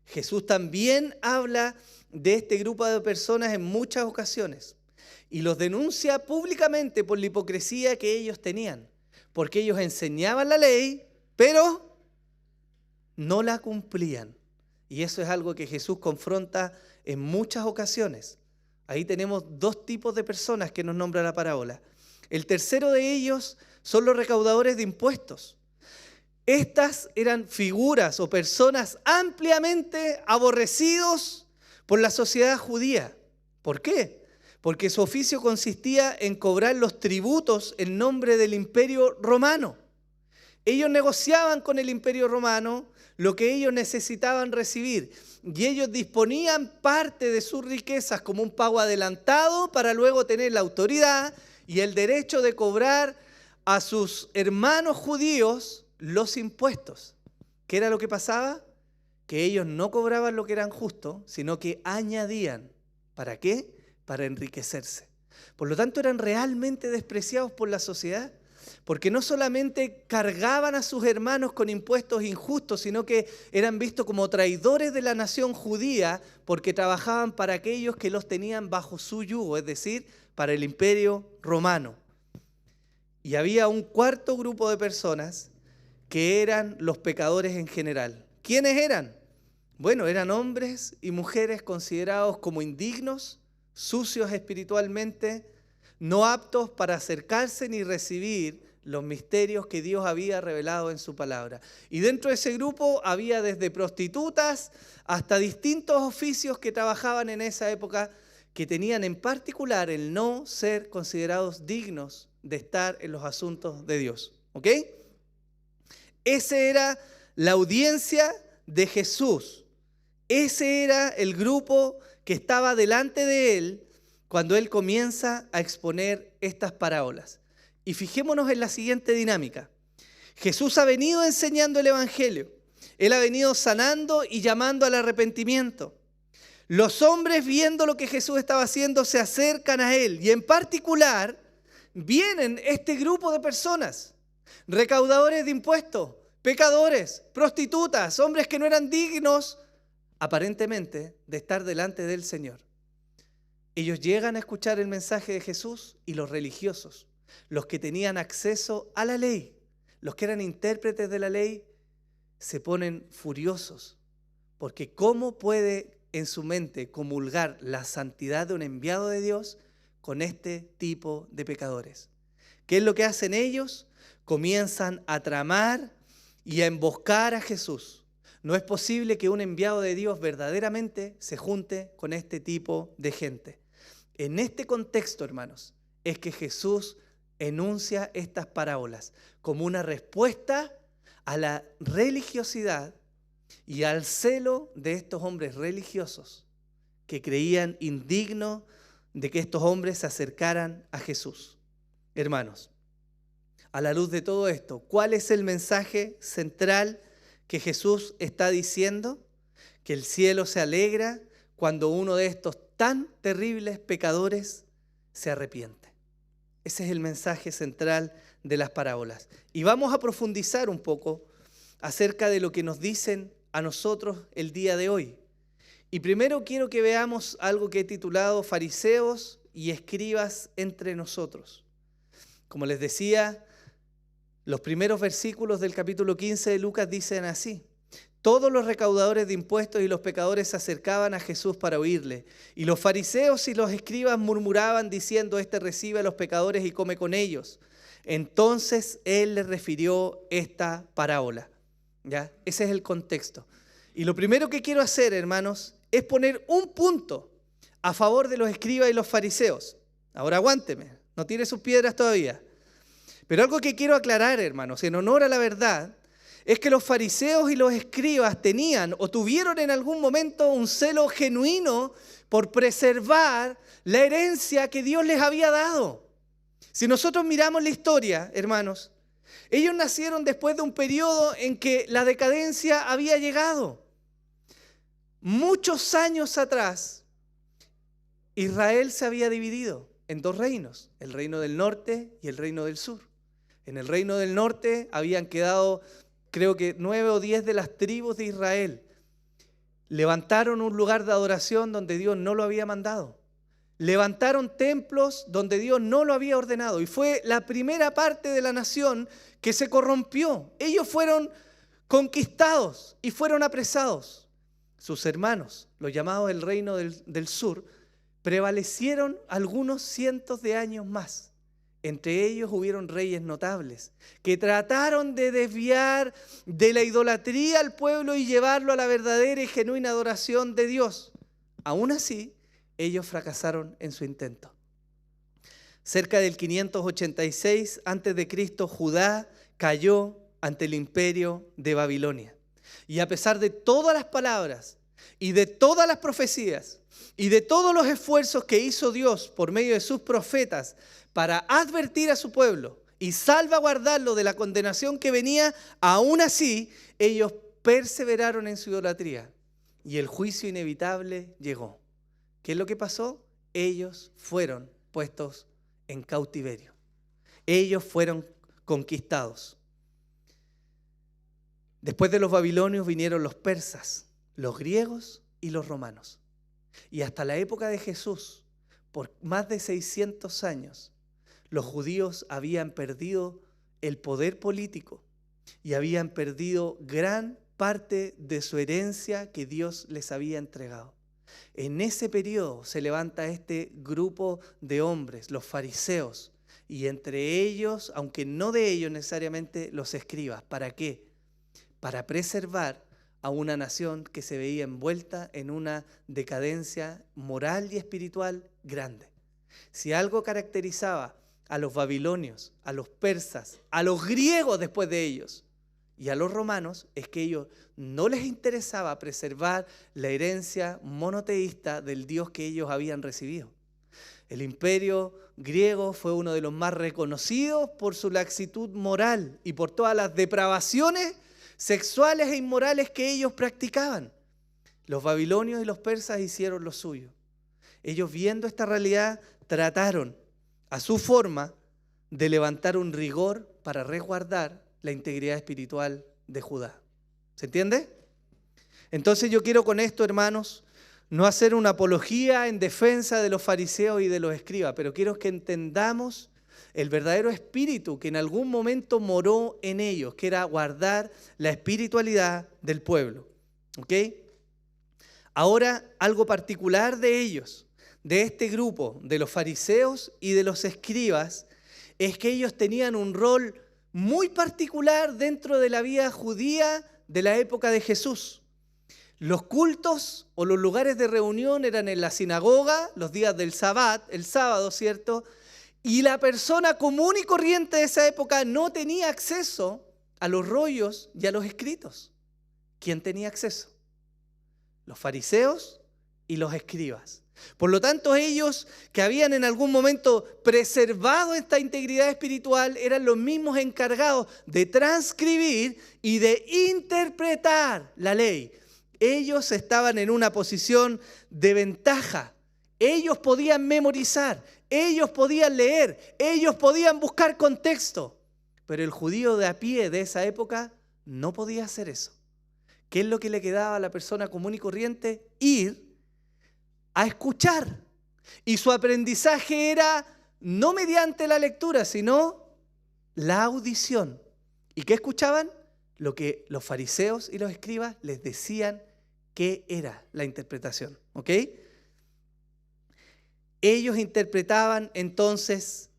Jesús también habla de este grupo de personas en muchas ocasiones y los denuncia públicamente por la hipocresía que ellos tenían, porque ellos enseñaban la ley, pero no la cumplían. Y eso es algo que Jesús confronta en muchas ocasiones. Ahí tenemos dos tipos de personas que nos nombra la parábola. El tercero de ellos son los recaudadores de impuestos. Estas eran figuras o personas ampliamente aborrecidos por la sociedad judía. ¿Por qué? Porque su oficio consistía en cobrar los tributos en nombre del Imperio Romano. Ellos negociaban con el Imperio Romano lo que ellos necesitaban recibir y ellos disponían parte de sus riquezas como un pago adelantado para luego tener la autoridad y el derecho de cobrar a sus hermanos judíos los impuestos. ¿Qué era lo que pasaba? Que ellos no cobraban lo que eran justo, sino que añadían. ¿Para qué? Para enriquecerse. Por lo tanto, eran realmente despreciados por la sociedad, porque no solamente cargaban a sus hermanos con impuestos injustos, sino que eran vistos como traidores de la nación judía, porque trabajaban para aquellos que los tenían bajo su yugo, es decir, para el Imperio Romano. Y había un cuarto grupo de personas que eran los pecadores en general. ¿Quiénes eran? Bueno, eran hombres y mujeres considerados como indignos, sucios espiritualmente, no aptos para acercarse ni recibir los misterios que Dios había revelado en su palabra. Y dentro de ese grupo había desde prostitutas hasta distintos oficios que trabajaban en esa época, que tenían en particular el no ser considerados dignos de estar en los asuntos de Dios. ¿Ok? Esa era la audiencia de Jesús. Ese era el grupo que estaba delante de él cuando él comienza a exponer estas parábolas. Y fijémonos en la siguiente dinámica. Jesús ha venido enseñando el Evangelio. Él ha venido sanando y llamando al arrepentimiento. Los hombres, viendo lo que Jesús estaba haciendo, se acercan a él. Y en particular, vienen este grupo de personas. Recaudadores de impuestos, pecadores, prostitutas, hombres que no eran dignos, aparentemente, de estar delante del Señor. Ellos llegan a escuchar el mensaje de Jesús y los religiosos, los que tenían acceso a la ley, los que eran intérpretes de la ley, se ponen furiosos, porque ¿cómo puede en su mente comulgar la santidad de un enviado de Dios con este tipo de pecadores. ¿Qué es lo que hacen ellos? Comienzan a tramar y a emboscar a Jesús. No es posible que un enviado de Dios verdaderamente se junte con este tipo de gente. En este contexto, hermanos, es que Jesús enuncia estas parábolas como una respuesta a la religiosidad y al celo de estos hombres religiosos que creían indigno de que estos hombres se acercaran a Jesús. Hermanos, a la luz de todo esto, ¿cuál es el mensaje central que Jesús está diciendo? Que el cielo se alegra cuando uno de estos tan terribles pecadores se arrepiente. Ese es el mensaje central de las parábolas. Y vamos a profundizar un poco acerca de lo que nos dicen a nosotros el día de hoy. Y primero quiero que veamos algo que he titulado Fariseos y escribas entre nosotros. Como les decía, los primeros versículos del capítulo 15 de Lucas dicen así: todos los recaudadores de impuestos y los pecadores se acercaban a Jesús para oírle. Y los fariseos y los escribas murmuraban diciendo: este recibe a los pecadores y come con ellos. Entonces él les refirió esta parábola. ¿Ya? Ese es el contexto. Y lo primero que quiero hacer, hermanos, es poner un punto a favor de los escribas y los fariseos. Ahora aguánteme, no tire sus piedras todavía. Pero algo que quiero aclarar, hermanos, en honor a la verdad, es que los fariseos y los escribas tenían o tuvieron en algún momento un celo genuino por preservar la herencia que Dios les había dado. Si nosotros miramos la historia, hermanos, ellos nacieron después de un periodo en que la decadencia había llegado. Muchos años atrás, Israel se había dividido en dos reinos, el reino del norte y el reino del sur. En el reino del norte habían quedado, creo que 9 o 10 de las tribus de Israel. Levantaron un lugar de adoración donde Dios no lo había mandado. Levantaron templos donde Dios no lo había ordenado. Y fue la primera parte de la nación que se corrompió. Ellos fueron conquistados y fueron apresados. Sus hermanos, los llamados del reino del sur, prevalecieron algunos cientos de años más. Entre ellos hubieron reyes notables que trataron de desviar de la idolatría al pueblo y llevarlo a la verdadera y genuina adoración de Dios. Aún así, ellos fracasaron en su intento. Cerca del 586 a.C., Judá cayó ante el imperio de Babilonia. Y a pesar de todas las palabras y de todas las profecías y de todos los esfuerzos que hizo Dios por medio de sus profetas para advertir a su pueblo y salvaguardarlo de la condenación que venía, aún así ellos perseveraron en su idolatría y el juicio inevitable llegó. ¿Qué es lo que pasó? Ellos fueron puestos en cautiverio. Ellos fueron conquistados. Después de los babilonios vinieron los persas, los griegos y los romanos. Y hasta la época de Jesús, por más de 600 años, los judíos habían perdido el poder político y habían perdido gran parte de su herencia que Dios les había entregado. En ese periodo se levanta este grupo de hombres, los fariseos, y entre ellos, aunque no de ellos necesariamente, los escribas. ¿Para qué? Para preservar a una nación que se veía envuelta en una decadencia moral y espiritual grande. Si algo caracterizaba a los babilonios, a los persas, a los griegos después de ellos y a los romanos, es que ellos no les interesaba preservar la herencia monoteísta del Dios que ellos habían recibido. El imperio griego fue uno de los más reconocidos por su laxitud moral y por todas las depravaciones sexuales e inmorales que ellos practicaban. Los babilonios y los persas hicieron lo suyo. Ellos, viendo esta realidad, trataron a su forma de levantar un rigor para resguardar la integridad espiritual de Judá. ¿Se entiende? Entonces yo quiero con esto, hermanos, no hacer una apología en defensa de los fariseos y de los escribas, pero quiero que entendamos el verdadero espíritu que en algún momento moró en ellos, que era guardar la espiritualidad del pueblo. ¿Ok? Ahora, algo particular de ellos, de este grupo, de los fariseos y de los escribas, es que ellos tenían un rol muy particular dentro de la vida judía de la época de Jesús. Los cultos o los lugares de reunión eran en la sinagoga, los días del Sabbat, el sábado, ¿cierto? Y la persona común y corriente de esa época no tenía acceso a los rollos y a los escritos. ¿Quién tenía acceso? Los fariseos y los escribas. Por lo tanto, ellos que habían en algún momento preservado esta integridad espiritual eran los mismos encargados de transcribir y de interpretar la ley. Ellos estaban en una posición de ventaja. Ellos podían memorizar, ellos podían leer, ellos podían buscar contexto. Pero el judío de a pie de esa época no podía hacer eso. ¿Qué es lo que le quedaba a la persona común y corriente? Ir a escuchar. Y su aprendizaje era no mediante la lectura, sino la audición. ¿Y qué escuchaban? Lo que los fariseos y los escribas les decían que era la interpretación. ¿Ok? Ellos interpretaban entonces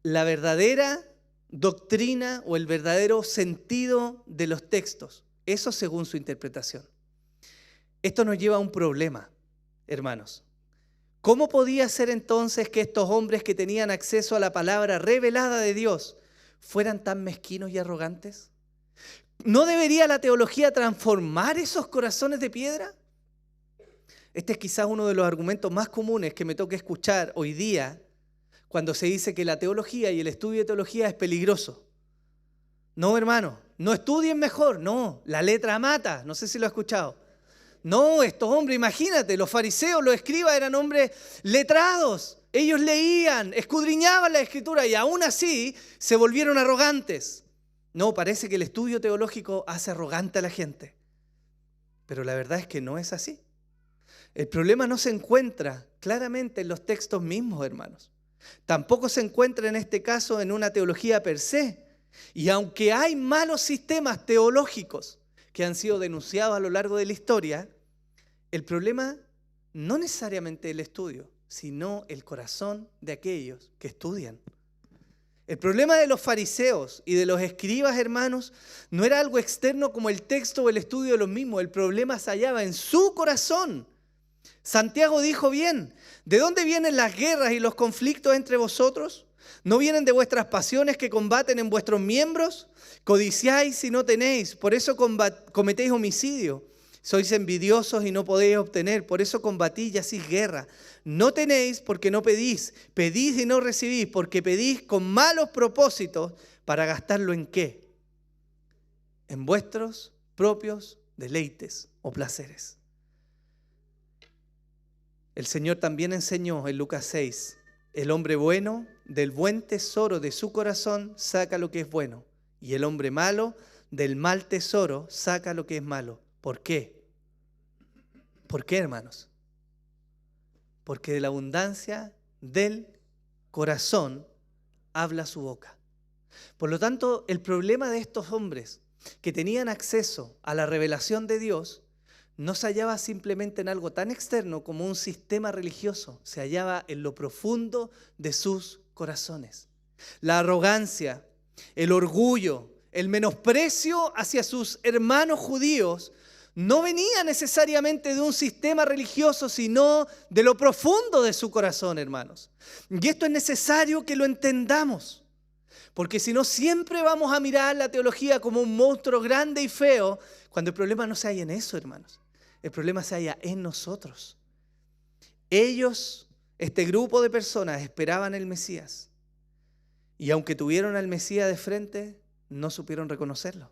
la verdadera doctrina o el verdadero sentido de los textos. Eso según su interpretación. Esto nos lleva a un problema, hermanos. ¿Cómo podía ser entonces que estos hombres que tenían acceso a la palabra revelada de Dios fueran tan mezquinos y arrogantes? ¿No debería la teología transformar esos corazones de piedra? Este es quizás uno de los argumentos más comunes que me toca escuchar hoy día cuando se dice que la teología y el estudio de teología es peligroso. No, hermano, no estudien mejor, no, la letra mata, no sé si lo ha escuchado. No, estos hombres, imagínate, los fariseos, los escribas eran hombres letrados. Ellos leían, escudriñaban la Escritura y aún así se volvieron arrogantes. No, parece que el estudio teológico hace arrogante a la gente. Pero la verdad es que no es así. El problema no se encuentra claramente en los textos mismos, hermanos. Tampoco se encuentra en este caso en una teología per se. Y aunque hay malos sistemas teológicos que han sido denunciados a lo largo de la historia, el problema no necesariamente el estudio, sino el corazón de aquellos que estudian. El problema de los fariseos y de los escribas, hermanos, no era algo externo como el texto o el estudio de los mismos. El problema se hallaba en su corazón. Santiago dijo bien, ¿de dónde vienen las guerras y los conflictos entre vosotros? ¿No vienen de vuestras pasiones que combaten en vuestros miembros? Codiciáis y no tenéis, por eso cometéis homicidio. Sois envidiosos y no podéis obtener, por eso combatís y hacéis guerra. No tenéis porque no pedís, pedís y no recibís, porque pedís con malos propósitos para gastarlo ¿en qué? En vuestros propios deleites o placeres. El Señor también enseñó en Lucas 6, el hombre bueno del buen tesoro de su corazón saca lo que es bueno, y el hombre malo del mal tesoro saca lo que es malo. ¿Por qué? ¿Por qué, hermanos? Porque de la abundancia del corazón habla su boca. Por lo tanto, el problema de estos hombres que tenían acceso a la revelación de Dios no se hallaba simplemente en algo tan externo como un sistema religioso, se hallaba en lo profundo de sus corazones. La arrogancia, el orgullo, el menosprecio hacia sus hermanos judíos no venía necesariamente de un sistema religioso, sino de lo profundo de su corazón, hermanos. Y esto es necesario que lo entendamos, porque si no siempre vamos a mirar la teología como un monstruo grande y feo, cuando el problema no se halla en eso, hermanos. El problema se halla en nosotros. Ellos, este grupo de personas, esperaban el Mesías. Y aunque tuvieron al Mesías de frente, no supieron reconocerlo.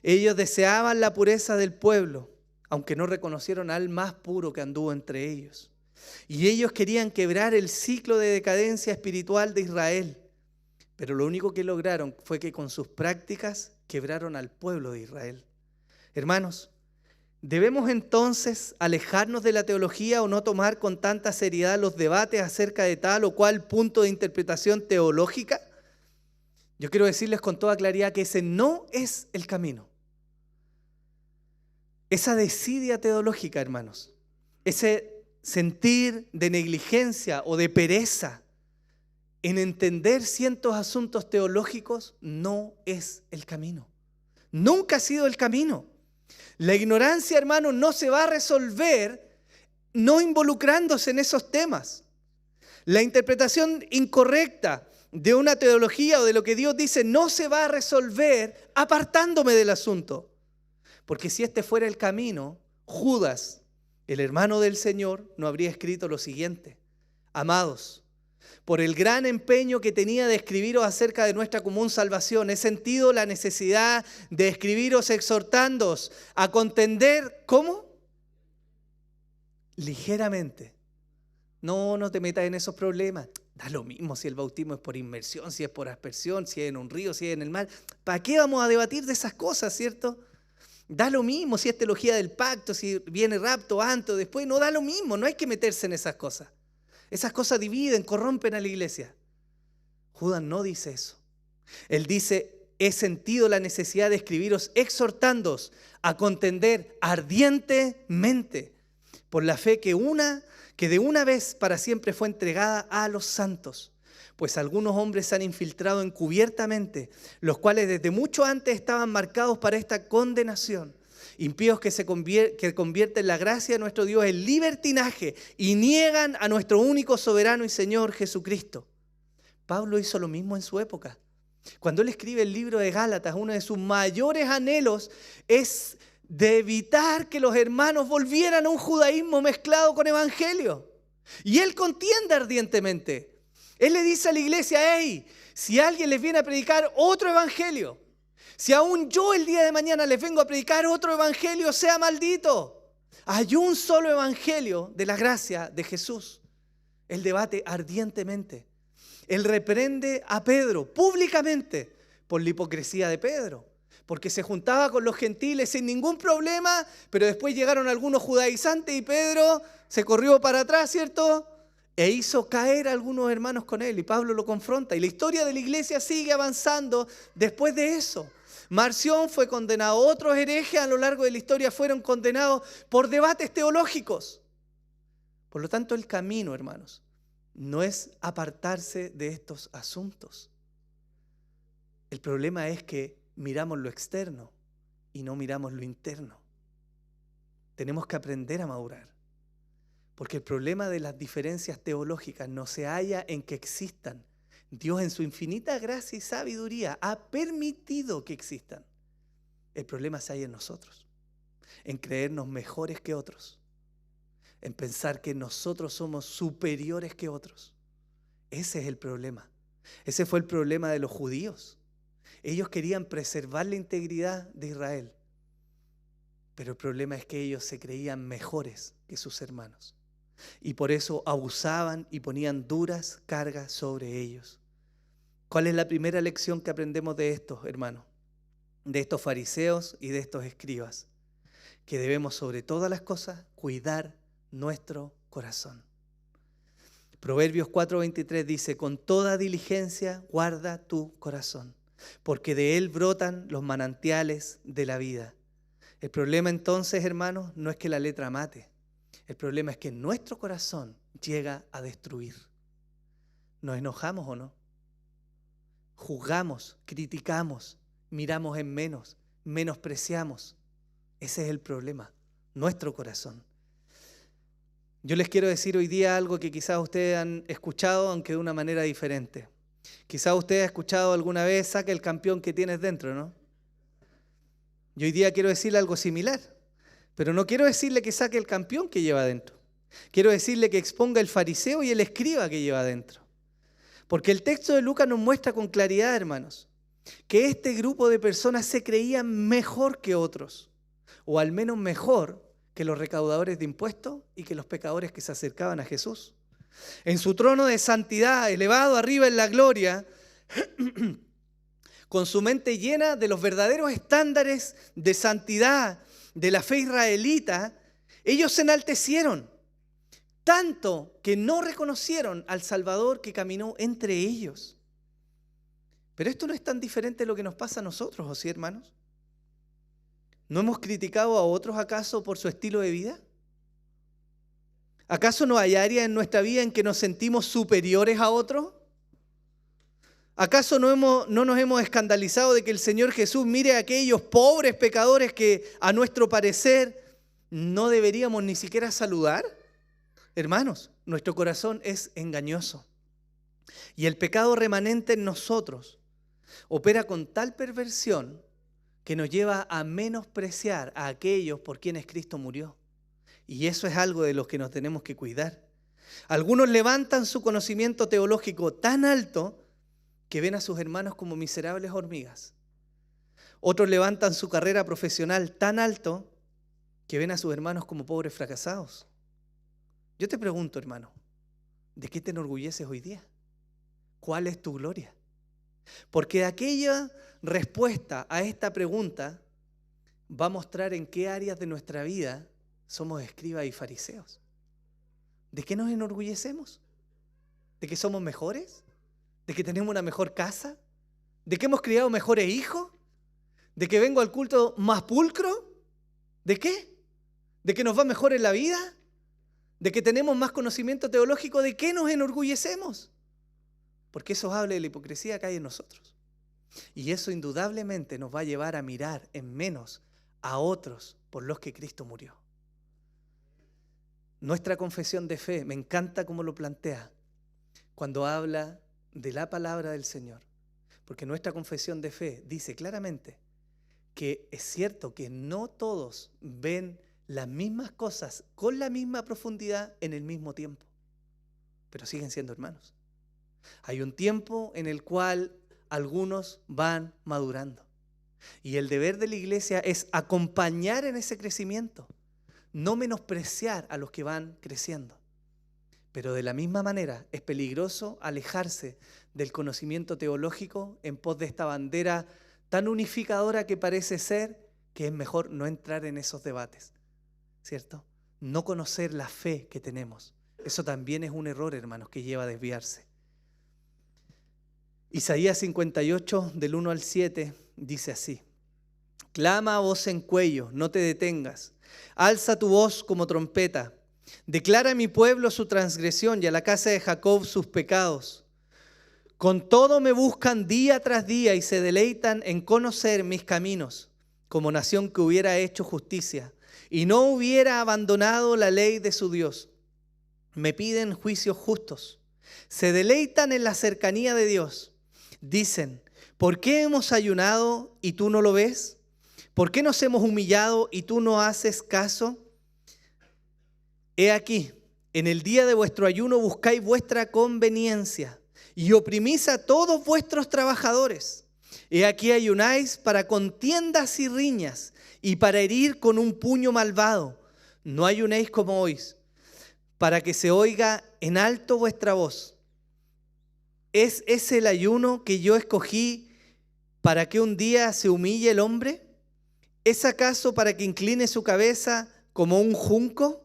Ellos deseaban la pureza del pueblo, aunque no reconocieron al más puro que anduvo entre ellos. Y ellos querían quebrar el ciclo de decadencia espiritual de Israel. Pero lo único que lograron fue que con sus prácticas quebraron al pueblo de Israel. Hermanos, ¿debemos entonces alejarnos de la teología o no tomar con tanta seriedad los debates acerca de tal o cual punto de interpretación teológica? Yo quiero decirles con toda claridad que ese no es el camino. Esa desidia teológica, hermanos, ese sentir de negligencia o de pereza en entender ciertos asuntos teológicos no es el camino. Nunca ha sido el camino. La ignorancia, hermano, no se va a resolver no involucrándose en esos temas. La interpretación incorrecta de una teología o de lo que Dios dice no se va a resolver apartándome del asunto. Porque si este fuera el camino, Judas, el hermano del Señor, no habría escrito lo siguiente: amados, por el gran empeño que tenía de escribiros acerca de nuestra común salvación, he sentido la necesidad de escribiros exhortándoos a contender, ¿cómo? Ligeramente. No te metas en esos problemas. Da lo mismo si el bautismo es por inmersión, si es por aspersión, si es en un río, si es en el mar. ¿Para qué vamos a debatir de esas cosas, cierto? Da lo mismo si es teología del pacto, si viene rapto antes o después. No da lo mismo, no hay que meterse en esas cosas. Esas cosas dividen, corrompen a la iglesia. Judas no dice eso. Él dice: he sentido la necesidad de escribiros exhortándoos a contender ardientemente por la fe que de una vez para siempre fue entregada a los santos. Pues algunos hombres se han infiltrado encubiertamente, los cuales desde mucho antes estaban marcados para esta condenación. Impíos que convierten la gracia de nuestro Dios en libertinaje y niegan a nuestro único soberano y Señor Jesucristo. Pablo hizo lo mismo en su época. Cuando él escribe el libro de Gálatas, uno de sus mayores anhelos es de evitar que los hermanos volvieran a un judaísmo mezclado con evangelio. Y él contiende ardientemente. Él le dice a la iglesia: hey, si alguien les viene a predicar otro evangelio, si aún yo el día de mañana les vengo a predicar otro evangelio, sea maldito. Hay un solo evangelio de la gracia de Jesús. Él debate ardientemente. Él reprende a Pedro públicamente por la hipocresía de Pedro, porque se juntaba con los gentiles sin ningún problema, pero después llegaron algunos judaizantes y Pedro se corrió para atrás, ¿cierto? E hizo caer a algunos hermanos con él, y Pablo lo confronta. Y la historia de la iglesia sigue avanzando después de eso. Marción fue condenado, otros herejes a lo largo de la historia fueron condenados por debates teológicos. Por lo tanto, el camino, hermanos, no es apartarse de estos asuntos. El problema es que miramos lo externo y no miramos lo interno. Tenemos que aprender a madurar, porque el problema de las diferencias teológicas no se halla en que existan. Dios en su infinita gracia y sabiduría ha permitido que existan. El problema se halla en nosotros, en creernos mejores que otros, en pensar que nosotros somos superiores que otros. Ese es el problema. Ese fue el problema de los judíos. Ellos querían preservar la integridad de Israel, pero el problema es que ellos se creían mejores que sus hermanos. Y por eso abusaban y ponían duras cargas sobre ellos. ¿Cuál es la primera lección que aprendemos de estos, hermanos? De estos fariseos y de estos escribas. Que debemos sobre todas las cosas cuidar nuestro corazón. Proverbios 4:23 dice: con toda diligencia guarda tu corazón, porque de él brotan los manantiales de la vida. El problema entonces, hermanos, no es que la letra mate. El problema es que nuestro corazón llega a destruir. ¿Nos enojamos o no? Juzgamos, criticamos, miramos en menos, menospreciamos. Ese es el problema, nuestro corazón. Yo les quiero decir hoy día algo que quizás ustedes han escuchado, aunque de una manera diferente. Quizás usted ha escuchado alguna vez: saca el campeón que tienes dentro, ¿no? Yo hoy día quiero decirle algo similar, pero no quiero decirle que saque el campeón que lleva dentro. Quiero decirle que exponga el fariseo y el escriba que lleva dentro. Porque el texto de Lucas nos muestra con claridad, hermanos, que este grupo de personas se creían mejor que otros, o al menos mejor que los recaudadores de impuestos y que los pecadores que se acercaban a Jesús. En su trono de santidad, elevado arriba en la gloria, con su mente llena de los verdaderos estándares de santidad de la fe israelita, ellos se enaltecieron, tanto que no reconocieron al Salvador que caminó entre ellos. Pero esto no es tan diferente de lo que nos pasa a nosotros, ¿o sí, hermanos? ¿No hemos criticado a otros acaso por su estilo de vida? ¿Acaso no hay áreas en nuestra vida en que nos sentimos superiores a otros? ¿Acaso no nos hemos escandalizado de que el Señor Jesús mire a aquellos pobres pecadores que a nuestro parecer no deberíamos ni siquiera saludar? Hermanos, nuestro corazón es engañoso y el pecado remanente en nosotros opera con tal perversión que nos lleva a menospreciar a aquellos por quienes Cristo murió. Y eso es algo de lo que nos tenemos que cuidar. Algunos levantan su conocimiento teológico tan alto que ven a sus hermanos como miserables hormigas. Otros levantan su carrera profesional tan alto que ven a sus hermanos como pobres fracasados. Yo te pregunto, hermano, ¿de qué te enorgulleces hoy día? ¿Cuál es tu gloria? Porque aquella respuesta a esta pregunta va a mostrar en qué áreas de nuestra vida somos escribas y fariseos. ¿De qué nos enorgullecemos? ¿De que somos mejores? ¿De que tenemos una mejor casa? ¿De que hemos criado mejores hijos? ¿De que vengo al culto más pulcro? ¿De qué? ¿De que nos va mejor en la vida? ¿De que tenemos más conocimiento teológico? ¿De qué nos enorgullecemos? Porque eso habla de la hipocresía que hay en nosotros. Y eso indudablemente nos va a llevar a mirar en menos a otros por los que Cristo murió. Nuestra confesión de fe, me encanta cómo lo plantea cuando habla de la palabra del Señor. Porque nuestra confesión de fe dice claramente que es cierto que no todos ven las mismas cosas con la misma profundidad en el mismo tiempo, pero siguen siendo hermanos. Hay un tiempo en el cual algunos van madurando y el deber de la iglesia es acompañar en ese crecimiento, no menospreciar a los que van creciendo. Pero de la misma manera es peligroso alejarse del conocimiento teológico en pos de esta bandera tan unificadora que parece ser que es mejor no entrar en esos debates, ¿cierto? No conocer la fe que tenemos. Eso también es un error, hermanos, que lleva a desviarse. Isaías 58, del 1 al 7, dice así: clama a voz en cuello, no te detengas. Alza tu voz como trompeta. Declara a mi pueblo su transgresión y a la casa de Jacob sus pecados. Con todo me buscan día tras día y se deleitan en conocer mis caminos, como nación que hubiera hecho justicia y no hubiera abandonado la ley de su Dios. Me piden juicios justos. Se deleitan en la cercanía de Dios. Dicen, ¿por qué hemos ayunado y tú no lo ves? ¿Por qué nos hemos humillado y tú no haces caso? He aquí, en el día de vuestro ayuno buscáis vuestra conveniencia y oprimís a todos vuestros trabajadores. He aquí ayunáis para contiendas y riñas y para herir con un puño malvado. No ayunéis como oís, para que se oiga en alto vuestra voz. ¿Es ese el ayuno que yo escogí para que un día se humille el hombre? ¿Es acaso para que incline su cabeza como un junco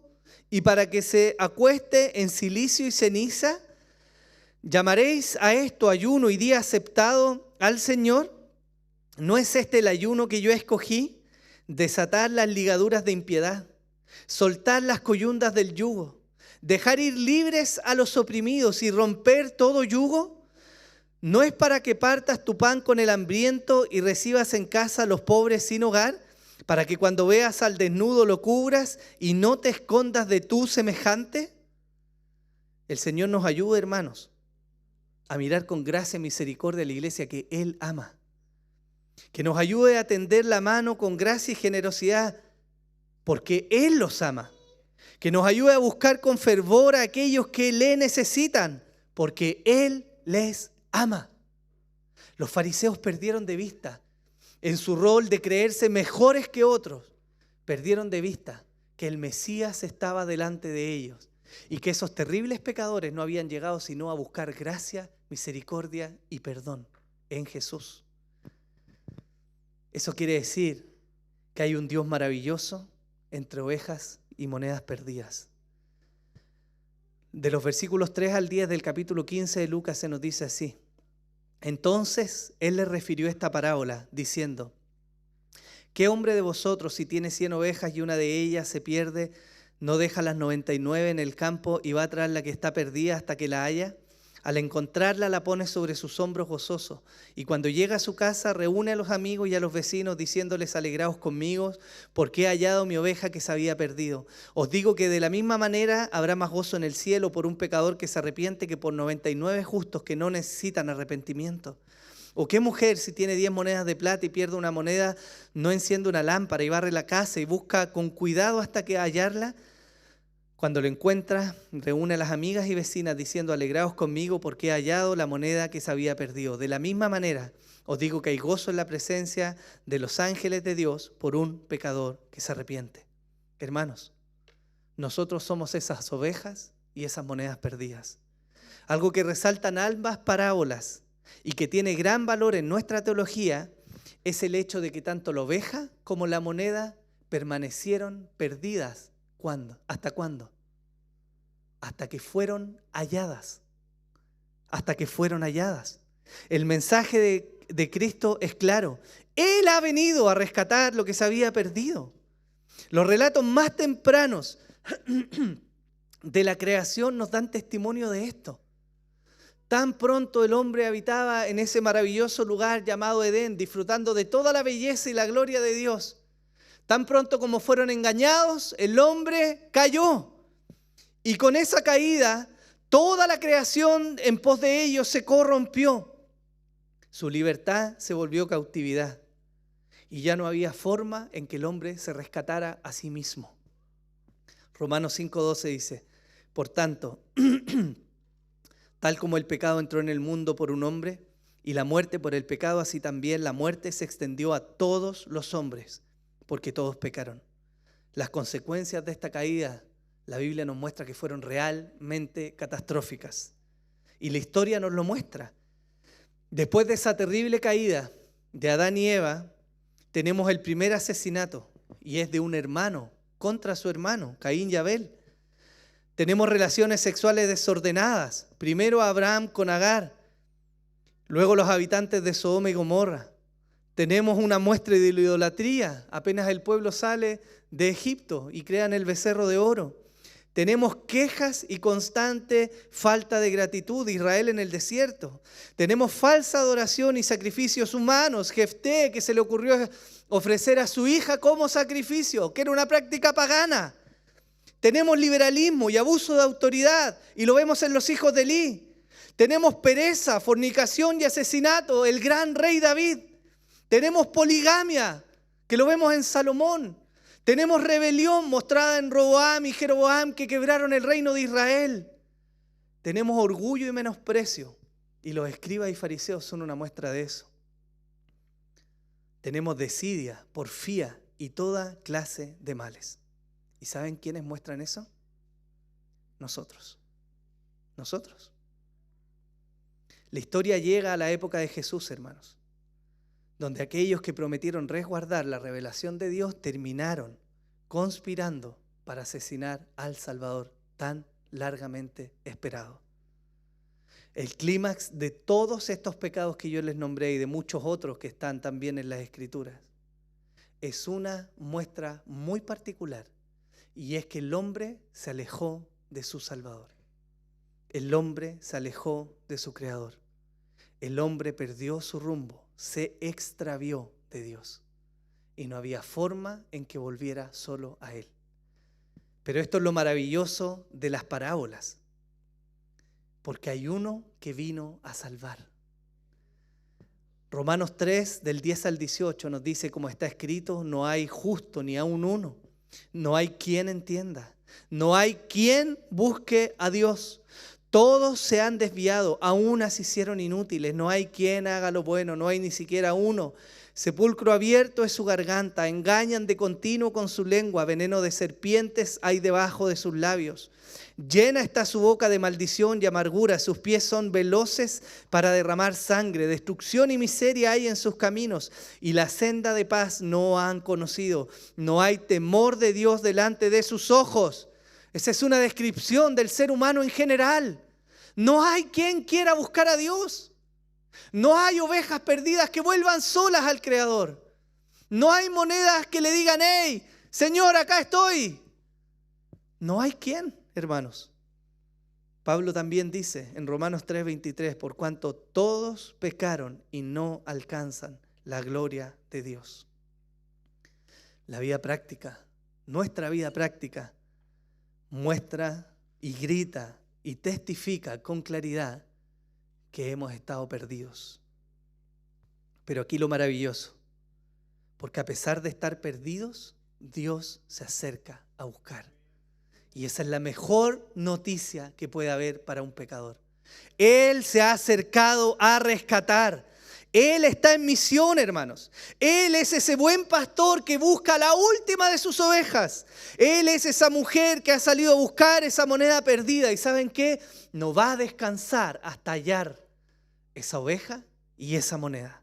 y para que se acueste en cilicio y ceniza? ¿Llamaréis a esto ayuno y día aceptado al Señor? ¿No es este el ayuno que yo escogí? Desatar las ligaduras de impiedad, soltar las coyundas del yugo, dejar ir libres a los oprimidos y romper todo yugo. ¿No es para que partas tu pan con el hambriento y recibas en casa a los pobres sin hogar? Para que cuando veas al desnudo lo cubras y no te escondas de tu semejante. El Señor nos ayude, hermanos, a mirar con gracia y misericordia a la iglesia que Él ama. Que nos ayude a tender la mano con gracia y generosidad porque Él los ama. Que nos ayude a buscar con fervor a aquellos que le necesitan porque Él les ama. Los fariseos perdieron de vista en su rol de creerse mejores que otros. Perdieron de vista que el Mesías estaba delante de ellos y que esos terribles pecadores no habían llegado sino a buscar gracia, misericordia y perdón en Jesús. Eso quiere decir que hay un Dios maravilloso entre ovejas y monedas perdidas. De los versículos 3 al 10 del capítulo 15 de Lucas se nos dice así: entonces Él les refirió esta parábola diciendo: ¿qué hombre de vosotros, si tiene 100 ovejas y una de ellas se pierde, ¿No deja las 99 en el campo y va tras la que está perdida hasta que la haya? Al encontrarla la pone sobre sus hombros gozoso, y cuando llega a su casa reúne a los amigos y a los vecinos diciéndoles: alegraos conmigo, porque he hallado mi oveja que se había perdido. Os digo que de la misma manera habrá más gozo en el cielo por un pecador que se arrepiente que por 99 justos que no necesitan arrepentimiento. ¿O qué mujer, si tiene 10 monedas de plata y pierde una moneda, no enciende una lámpara y barre la casa y busca con cuidado hasta que hallarla? Cuando lo encuentra, reúne a las amigas y vecinas diciendo: alegraos conmigo porque he hallado la moneda que se había perdido. De la misma manera, os digo que hay gozo en la presencia de los ángeles de Dios por un pecador que se arrepiente. Hermanos, nosotros somos esas ovejas y esas monedas perdidas. Algo que resaltan ambas parábolas y que tiene gran valor en nuestra teología es el hecho de que tanto la oveja como la moneda permanecieron perdidas. ¿Cuándo? ¿Hasta cuándo? Hasta que fueron halladas. Hasta que fueron halladas. El mensaje de Cristo es claro. Él ha venido a rescatar lo que se había perdido. Los relatos más tempranos de la creación nos dan testimonio de esto. Tan pronto el hombre habitaba en ese maravilloso lugar llamado Edén, disfrutando de toda la belleza y la gloria de Dios. Tan pronto como fueron engañados, el hombre cayó. Y con esa caída, toda la creación en pos de ellos se corrompió. Su libertad se volvió cautividad. Y ya no había forma en que el hombre se rescatara a sí mismo. Romanos 5:12 dice: por tanto, tal como el pecado entró en el mundo por un hombre, y la muerte por el pecado, así también la muerte se extendió a todos los hombres, porque todos pecaron. Las consecuencias de esta caída, la Biblia nos muestra que fueron realmente catastróficas. Y la historia nos lo muestra. Después de esa terrible caída de Adán y Eva, tenemos el primer asesinato, y es de un hermano contra su hermano, Caín y Abel. Tenemos relaciones sexuales desordenadas. Primero Abraham con Agar, luego los habitantes de Sodoma y Gomorra. Tenemos una muestra de idolatría, apenas el pueblo sale de Egipto y crean el becerro de oro. Tenemos quejas y constante falta de gratitud de Israel en el desierto. Tenemos falsa adoración y sacrificios humanos. Jefté, que se le ocurrió ofrecer a su hija como sacrificio, que era una práctica pagana. Tenemos liberalismo y abuso de autoridad, y lo vemos en los hijos de Elí. Tenemos pereza, fornicación y asesinato, el gran rey David. Tenemos poligamia, que lo vemos en Salomón. Tenemos rebelión mostrada en Roboam y Jeroboam, que quebraron el reino de Israel. Tenemos orgullo y menosprecio, y los escribas y fariseos son una muestra de eso. Tenemos desidia, porfía y toda clase de males. ¿Y saben quiénes muestran eso? Nosotros. Nosotros. La historia llega a la época de Jesús, hermanos, donde aquellos que prometieron resguardar la revelación de Dios terminaron conspirando para asesinar al Salvador tan largamente esperado. El clímax de todos estos pecados que yo les nombré y de muchos otros que están también en las Escrituras es una muestra muy particular, y es que el hombre se alejó de su Salvador. El hombre se alejó de su Creador. El hombre perdió su rumbo, se extravió de Dios y no había forma en que volviera solo a Él. Pero esto es lo maravilloso de las parábolas, porque hay uno que vino a salvar. Romanos 3, del 10 al 18 nos dice, como está escrito: no hay justo ni aun uno, no hay quien entienda, no hay quien busque a Dios. Todos se han desviado, a unas se hicieron inútiles, no hay quien haga lo bueno, no hay ni siquiera uno. Sepulcro abierto es su garganta, engañan de continuo con su lengua, veneno de serpientes hay debajo de sus labios. Llena está su boca de maldición y amargura, sus pies son veloces para derramar sangre, destrucción y miseria hay en sus caminos, y la senda de paz no han conocido. No hay temor de Dios delante de sus ojos. Esa es una descripción del ser humano en general. No hay quien quiera buscar a Dios. No hay ovejas perdidas que vuelvan solas al Creador. No hay monedas que le digan: hey, Señor, acá estoy. No hay quien, hermanos. Pablo también dice en Romanos 3:23, por cuanto todos pecaron y no alcanzan la gloria de Dios. La vida práctica, nuestra vida práctica, muestra y grita y testifica con claridad que hemos estado perdidos. Pero aquí lo maravilloso, porque a pesar de estar perdidos, Dios se acerca a buscar. Y esa es la mejor noticia que puede haber para un pecador. Él se ha acercado a rescatar. Él está en misión, hermanos. Él es ese buen pastor que busca la última de sus ovejas. Él es esa mujer que ha salido a buscar esa moneda perdida. ¿Y saben qué? No va a descansar hasta hallar esa oveja y esa moneda.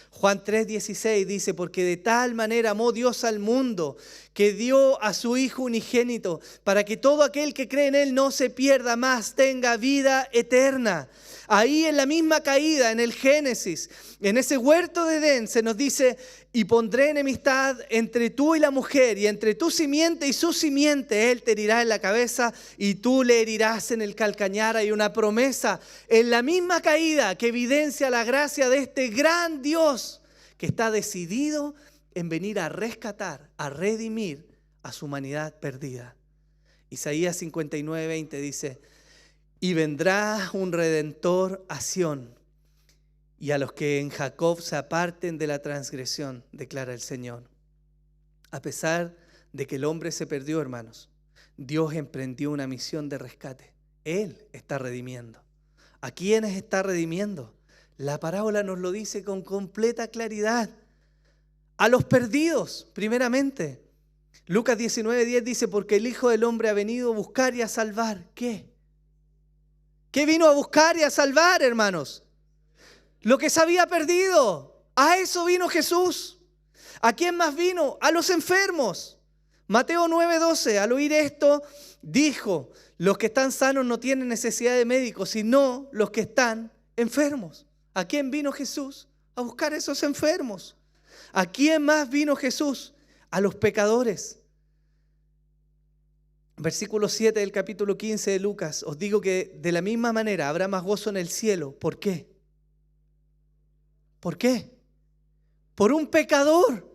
Juan 3:16 dice, porque de tal manera amó Dios al mundo, que dio a su Hijo unigénito, para que todo aquel que cree en Él no se pierda, más tenga vida eterna. Ahí en la misma caída, en el Génesis, en ese huerto de Edén, se nos dice, y pondré enemistad entre tú y la mujer, y entre tu simiente y su simiente. Él te herirá en la cabeza y tú le herirás en el calcañar. Hay una promesa en la misma caída que evidencia la gracia de este gran Dios que está decidido en venir a rescatar, a redimir a su humanidad perdida. Isaías 59:20 dice, y vendrá un Redentor a Sión, y a los que en Jacob se aparten de la transgresión, declara el Señor. A pesar de que el hombre se perdió, hermanos, Dios emprendió una misión de rescate. Él está redimiendo. ¿A quiénes está redimiendo? La parábola nos lo dice con completa claridad. A los perdidos, primeramente. Lucas 19:10 dice, porque el Hijo del Hombre ha venido a buscar y a salvar. ¿Qué? ¿Qué vino a buscar y a salvar, hermanos? Lo que se había perdido. A eso vino Jesús. ¿A quién más vino? A los enfermos. Mateo 9:12, al oír esto, dijo, los que están sanos no tienen necesidad de médicos, sino los que están enfermos. ¿A quién vino Jesús? A buscar a esos enfermos. ¿A quién más vino Jesús? A los pecadores. Versículo 7 del capítulo 15 de Lucas, os digo que de la misma manera habrá más gozo en el cielo. ¿Por qué? ¿Por qué? Por un pecador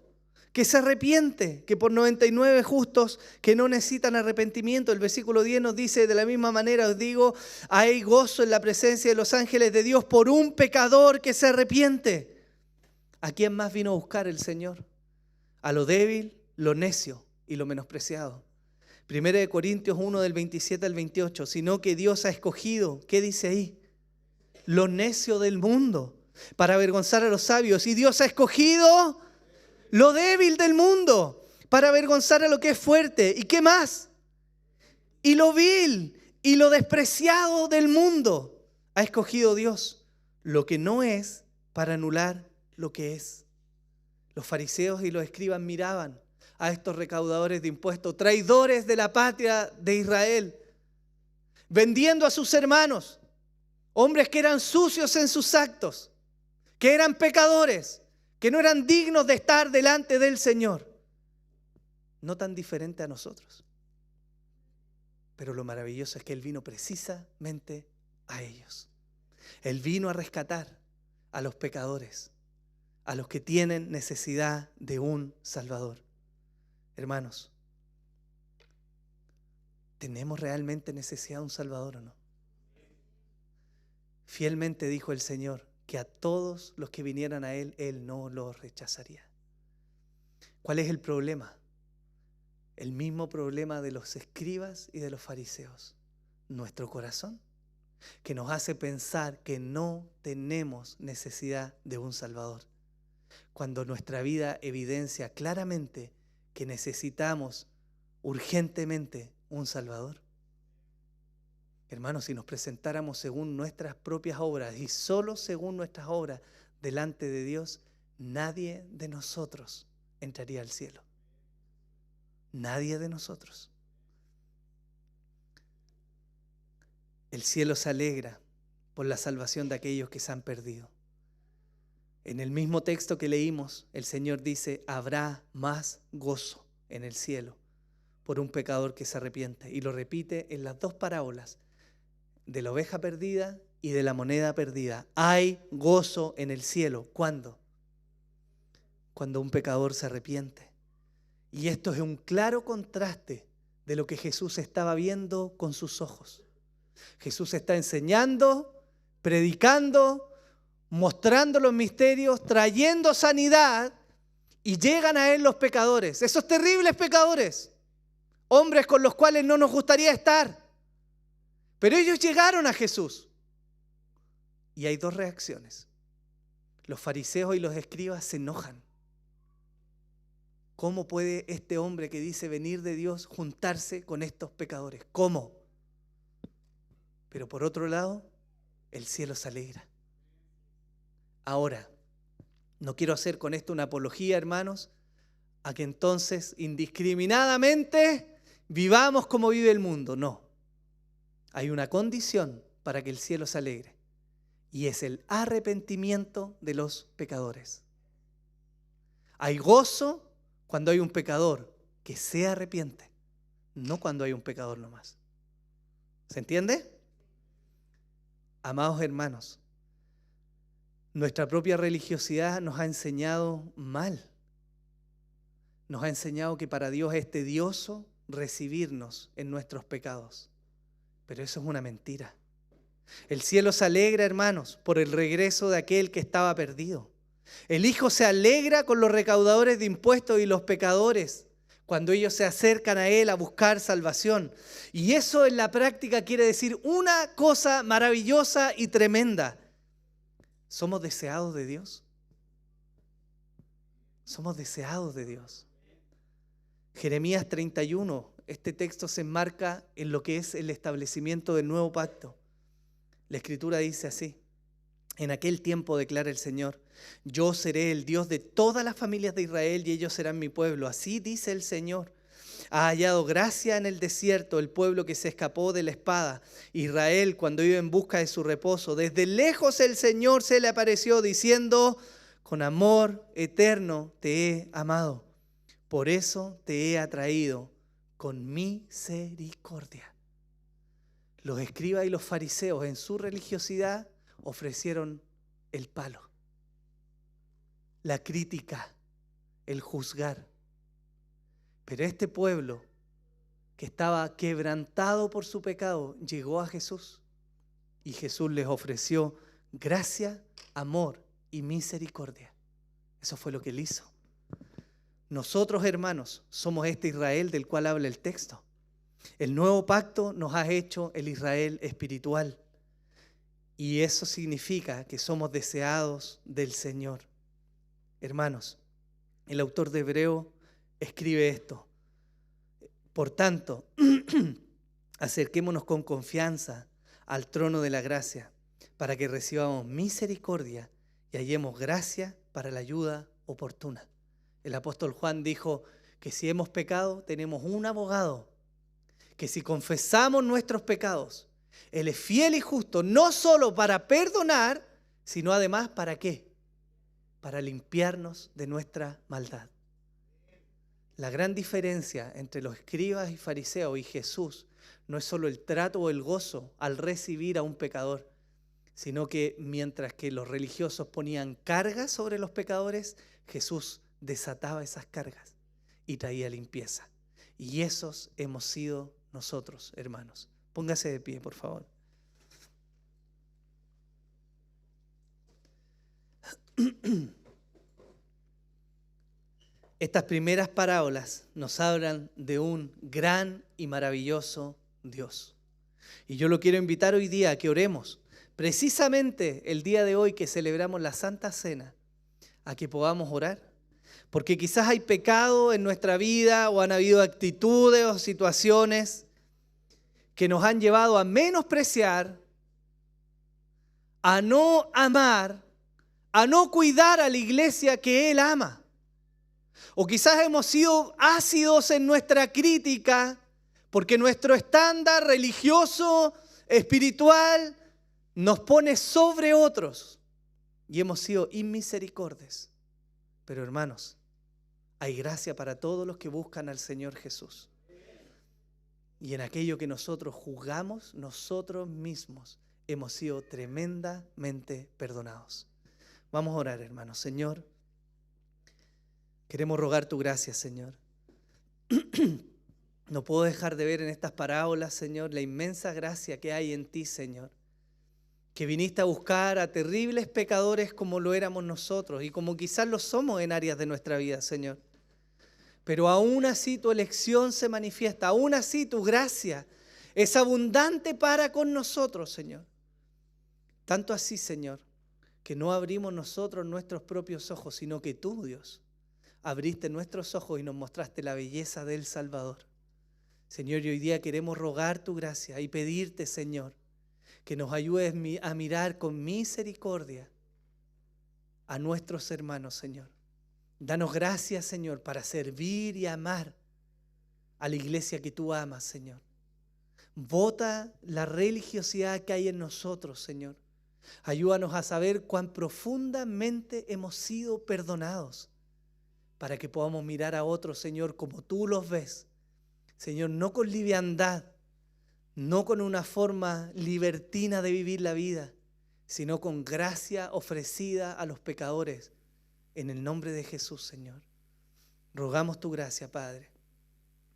que se arrepiente, que por 99 justos que no necesitan arrepentimiento. El versículo 10 nos dice, de la misma manera os digo, hay gozo en la presencia de los ángeles de Dios por un pecador que se arrepiente. ¿A quién más vino a buscar el Señor? A lo débil, lo necio y lo menospreciado. 1 Corintios 1 del 27 al 28, sino que Dios ha escogido, ¿qué dice ahí? Lo necio del mundo para avergonzar a los sabios. Y Dios ha escogido lo débil del mundo para avergonzar a lo que es fuerte. ¿Y qué más? Y lo vil y lo despreciado del mundo ha escogido Dios, lo que no es, para anular lo que es. Los fariseos y los escribas miraban a estos recaudadores de impuestos, traidores de la patria de Israel, vendiendo a sus hermanos, hombres que eran sucios en sus actos, que eran pecadores, que no eran dignos de estar delante del Señor. No tan diferente a nosotros. Pero lo maravilloso es que Él vino precisamente a ellos. Él vino a rescatar a los pecadores, a los que tienen necesidad de un Salvador. Hermanos, ¿tenemos realmente necesidad de un Salvador o no? Fielmente dijo el Señor que a todos los que vinieran a Él, Él no los rechazaría. ¿Cuál es el problema? El mismo problema de los escribas y de los fariseos. Nuestro corazón, que nos hace pensar que no tenemos necesidad de un Salvador, cuando nuestra vida evidencia claramente que necesitamos urgentemente un Salvador. Hermanos, si nos presentáramos según nuestras propias obras y solo según nuestras obras delante de Dios, nadie de nosotros entraría al cielo. Nadie de nosotros. El cielo se alegra por la salvación de aquellos que se han perdido. En el mismo texto que leímos, el Señor dice, habrá más gozo en el cielo por un pecador que se arrepiente. Y lo repite en las dos parábolas, de la oveja perdida y de la moneda perdida. Hay gozo en el cielo. ¿Cuándo? Cuando un pecador se arrepiente. Y esto es un claro contraste de lo que Jesús estaba viendo con sus ojos. Jesús está enseñando, predicando, mostrando los misterios, trayendo sanidad, y llegan a Él los pecadores, esos terribles pecadores, hombres con los cuales no nos gustaría estar. Pero ellos llegaron a Jesús. Y hay dos reacciones. Los fariseos y los escribas se enojan. ¿Cómo puede este hombre que dice venir de Dios juntarse con estos pecadores? ¿Cómo? Pero por otro lado, el cielo se alegra. Ahora, no quiero hacer con esto una apología, hermanos, a que entonces indiscriminadamente vivamos como vive el mundo. No. Hay una condición para que el cielo se alegre, y es el arrepentimiento de los pecadores. Hay gozo cuando hay un pecador que se arrepiente, no cuando hay un pecador nomás. ¿Se entiende? Amados hermanos, nuestra propia religiosidad nos ha enseñado mal. Nos ha enseñado que para Dios es tedioso recibirnos en nuestros pecados. Pero eso es una mentira. El cielo se alegra, hermanos, por el regreso de aquel que estaba perdido. El Hijo se alegra con los recaudadores de impuestos y los pecadores cuando ellos se acercan a Él a buscar salvación. Y eso en la práctica quiere decir una cosa maravillosa y tremenda. ¿Somos deseados de Dios? Somos deseados de Dios. Jeremías 31, este texto se enmarca en lo que es el establecimiento del nuevo pacto. La Escritura dice así: en aquel tiempo, declara el Señor, yo seré el Dios de todas las familias de Israel y ellos serán mi pueblo. Así dice el Señor. Ha hallado gracia en el desierto el pueblo que se escapó de la espada. Israel, cuando iba en busca de su reposo. Desde lejos el Señor se le apareció diciendo: con amor eterno te he amado. Por eso te he atraído con misericordia. Los escribas y los fariseos en su religiosidad ofrecieron el palo, la crítica, el juzgar. Pero este pueblo que estaba quebrantado por su pecado llegó a Jesús y Jesús les ofreció gracia, amor y misericordia. Eso fue lo que él hizo. Nosotros, hermanos, somos este Israel del cual habla el texto. El nuevo pacto nos ha hecho el Israel espiritual. Y eso significa que somos deseados del Señor. Hermanos, el autor de Hebreo escribe esto: por tanto, acerquémonos con confianza al trono de la gracia para que recibamos misericordia y hallemos gracia para la ayuda oportuna. El apóstol Juan dijo que si hemos pecado, tenemos un abogado, que si confesamos nuestros pecados, Él es fiel y justo, no solo para perdonar, sino además ¿para qué? Para limpiarnos de nuestra maldad. La gran diferencia entre los escribas y fariseos y Jesús no es solo el trato o el gozo al recibir a un pecador, sino que mientras que los religiosos ponían cargas sobre los pecadores, Jesús desataba esas cargas y traía limpieza. Y esos hemos sido nosotros, hermanos. Póngase de pie, por favor. Estas primeras parábolas nos hablan de un gran y maravilloso Dios. Y yo lo quiero invitar hoy día a que oremos, precisamente el día de hoy que celebramos la Santa Cena, a que podamos orar. Porque quizás hay pecado en nuestra vida o han habido actitudes o situaciones que nos han llevado a menospreciar, a no amar, a no cuidar a la iglesia que Él ama. O quizás hemos sido ácidos en nuestra crítica porque nuestro estándar religioso, espiritual, nos pone sobre otros y hemos sido inmisericordes. Pero hermanos, hay gracia para todos los que buscan al Señor Jesús. Y en aquello que nosotros juzgamos, nosotros mismos hemos sido tremendamente perdonados. Vamos a orar, hermanos. Señor, queremos rogar tu gracia, Señor. No puedo dejar de ver en estas parábolas, Señor, la inmensa gracia que hay en ti, Señor. Que viniste a buscar a terribles pecadores como lo éramos nosotros y como quizás lo somos en áreas de nuestra vida, Señor. Pero aún así tu elección se manifiesta, aún así tu gracia es abundante para con nosotros, Señor. Tanto así, Señor, que no abrimos nosotros nuestros propios ojos, sino que tú, Dios, abriste nuestros ojos y nos mostraste la belleza del Salvador. Señor, y hoy día queremos rogar tu gracia y pedirte, Señor, que nos ayudes a mirar con misericordia a nuestros hermanos, Señor. Danos gracias, Señor, para servir y amar a la iglesia que tú amas, Señor. Bota la religiosidad que hay en nosotros, Señor. Ayúdanos a saber cuán profundamente hemos sido perdonados para que podamos mirar a otros, Señor, como tú los ves. Señor, no con liviandad, no con una forma libertina de vivir la vida, sino con gracia ofrecida a los pecadores. En el nombre de Jesús, Señor. Rogamos tu gracia, Padre.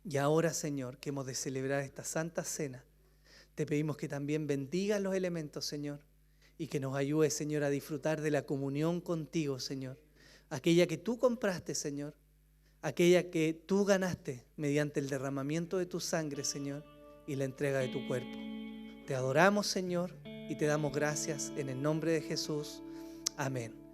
Y ahora, Señor, que hemos de celebrar esta santa cena, te pedimos que también bendigas los elementos, Señor, y que nos ayudes, Señor, a disfrutar de la comunión contigo, Señor. Aquella que tú compraste, Señor. Aquella que tú ganaste mediante el derramamiento de tu sangre, Señor, y la entrega de tu cuerpo. Te adoramos, Señor, y te damos gracias en el nombre de Jesús. Amén.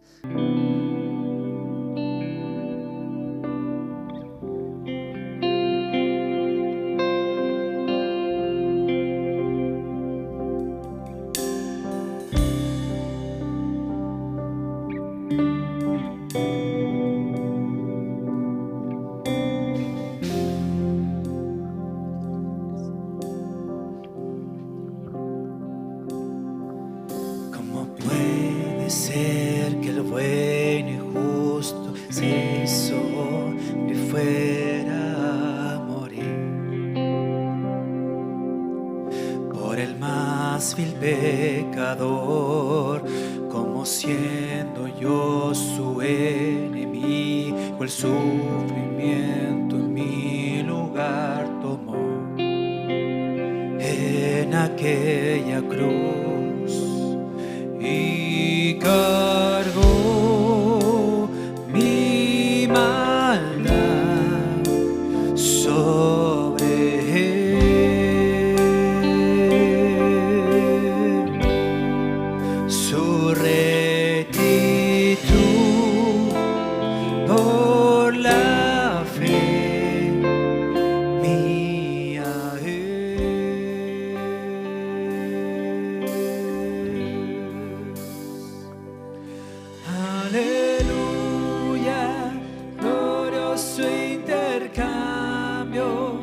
Como siendo yo su enemigo, el sufrimiento en mi lugar tomó en aquella cruz y cargó mi maldad sobre él. Su rectitud por la fe mía es. Aleluya, glorioso intercambio,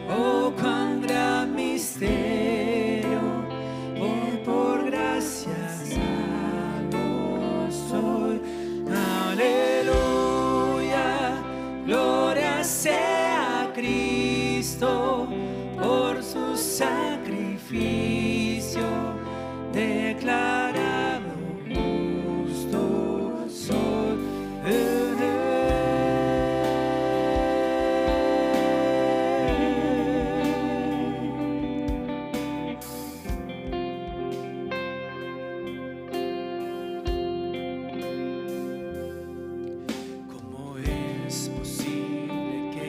oh cuán gran misterio, por gracia soy. Aleluya, gloria sea a Cristo por su sacrificio, declarado justo soy en él. ¿Cómo es posible que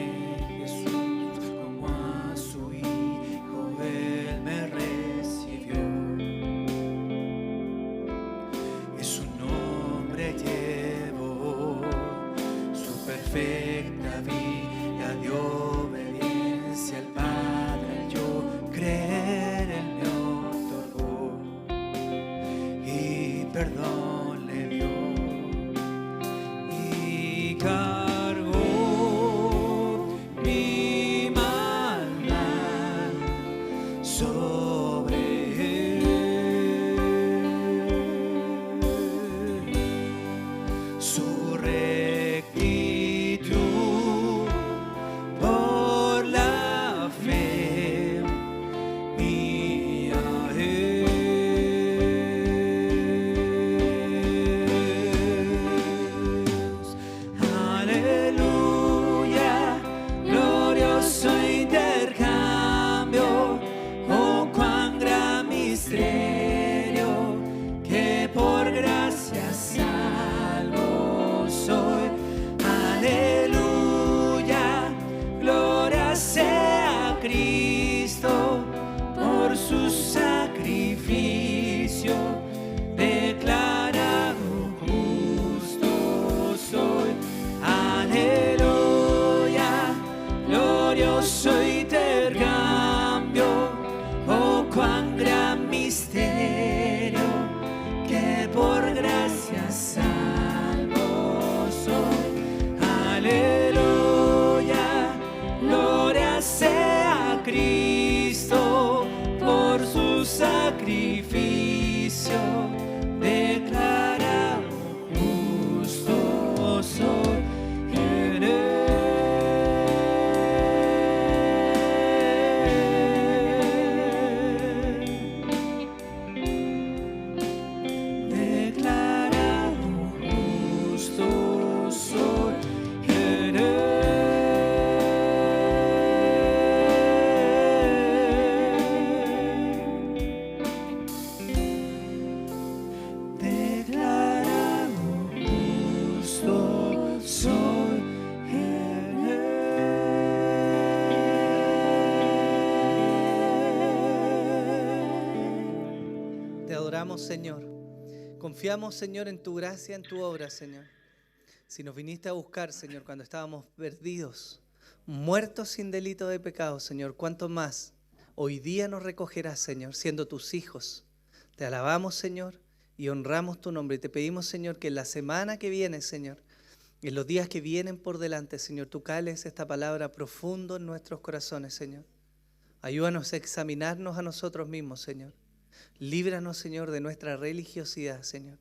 Jesús, como a su Hijo, Él me recibió? En su nombre llevó su perfecta vida de obediencia al Padre. Yo creer, Él me otorgó y perdón le dio. Y cargó mi maldad sobre él. Su rectitud por la fe glorioso intercambio, oh cuán gran misterio, que por gracia salvo soy. Aleluya, gloria sea a Cristo por su sacrificio, declarado justo soy en él. Te adoramos, Señor. Confiamos, Señor, en tu gracia, en tu obra, Señor. Si nos viniste a buscar, Señor, cuando estábamos perdidos, muertos sin delito de pecado, Señor, ¿cuánto más hoy día nos recogerás, Señor, siendo tus hijos? Te alabamos, Señor, y honramos tu nombre. Y te pedimos, Señor, que en la semana que viene, Señor, en los días que vienen por delante, Señor, tú cales esta palabra profundo en nuestros corazones, Señor. Ayúdanos a examinarnos a nosotros mismos, Señor. Líbranos, Señor, de nuestra religiosidad, Señor.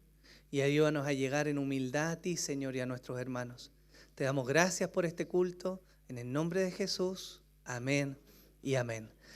Y ayúdanos a llegar en humildad a ti, Señor, y a nuestros hermanos. Te damos gracias por este culto. En el nombre de Jesús. Amén y amén.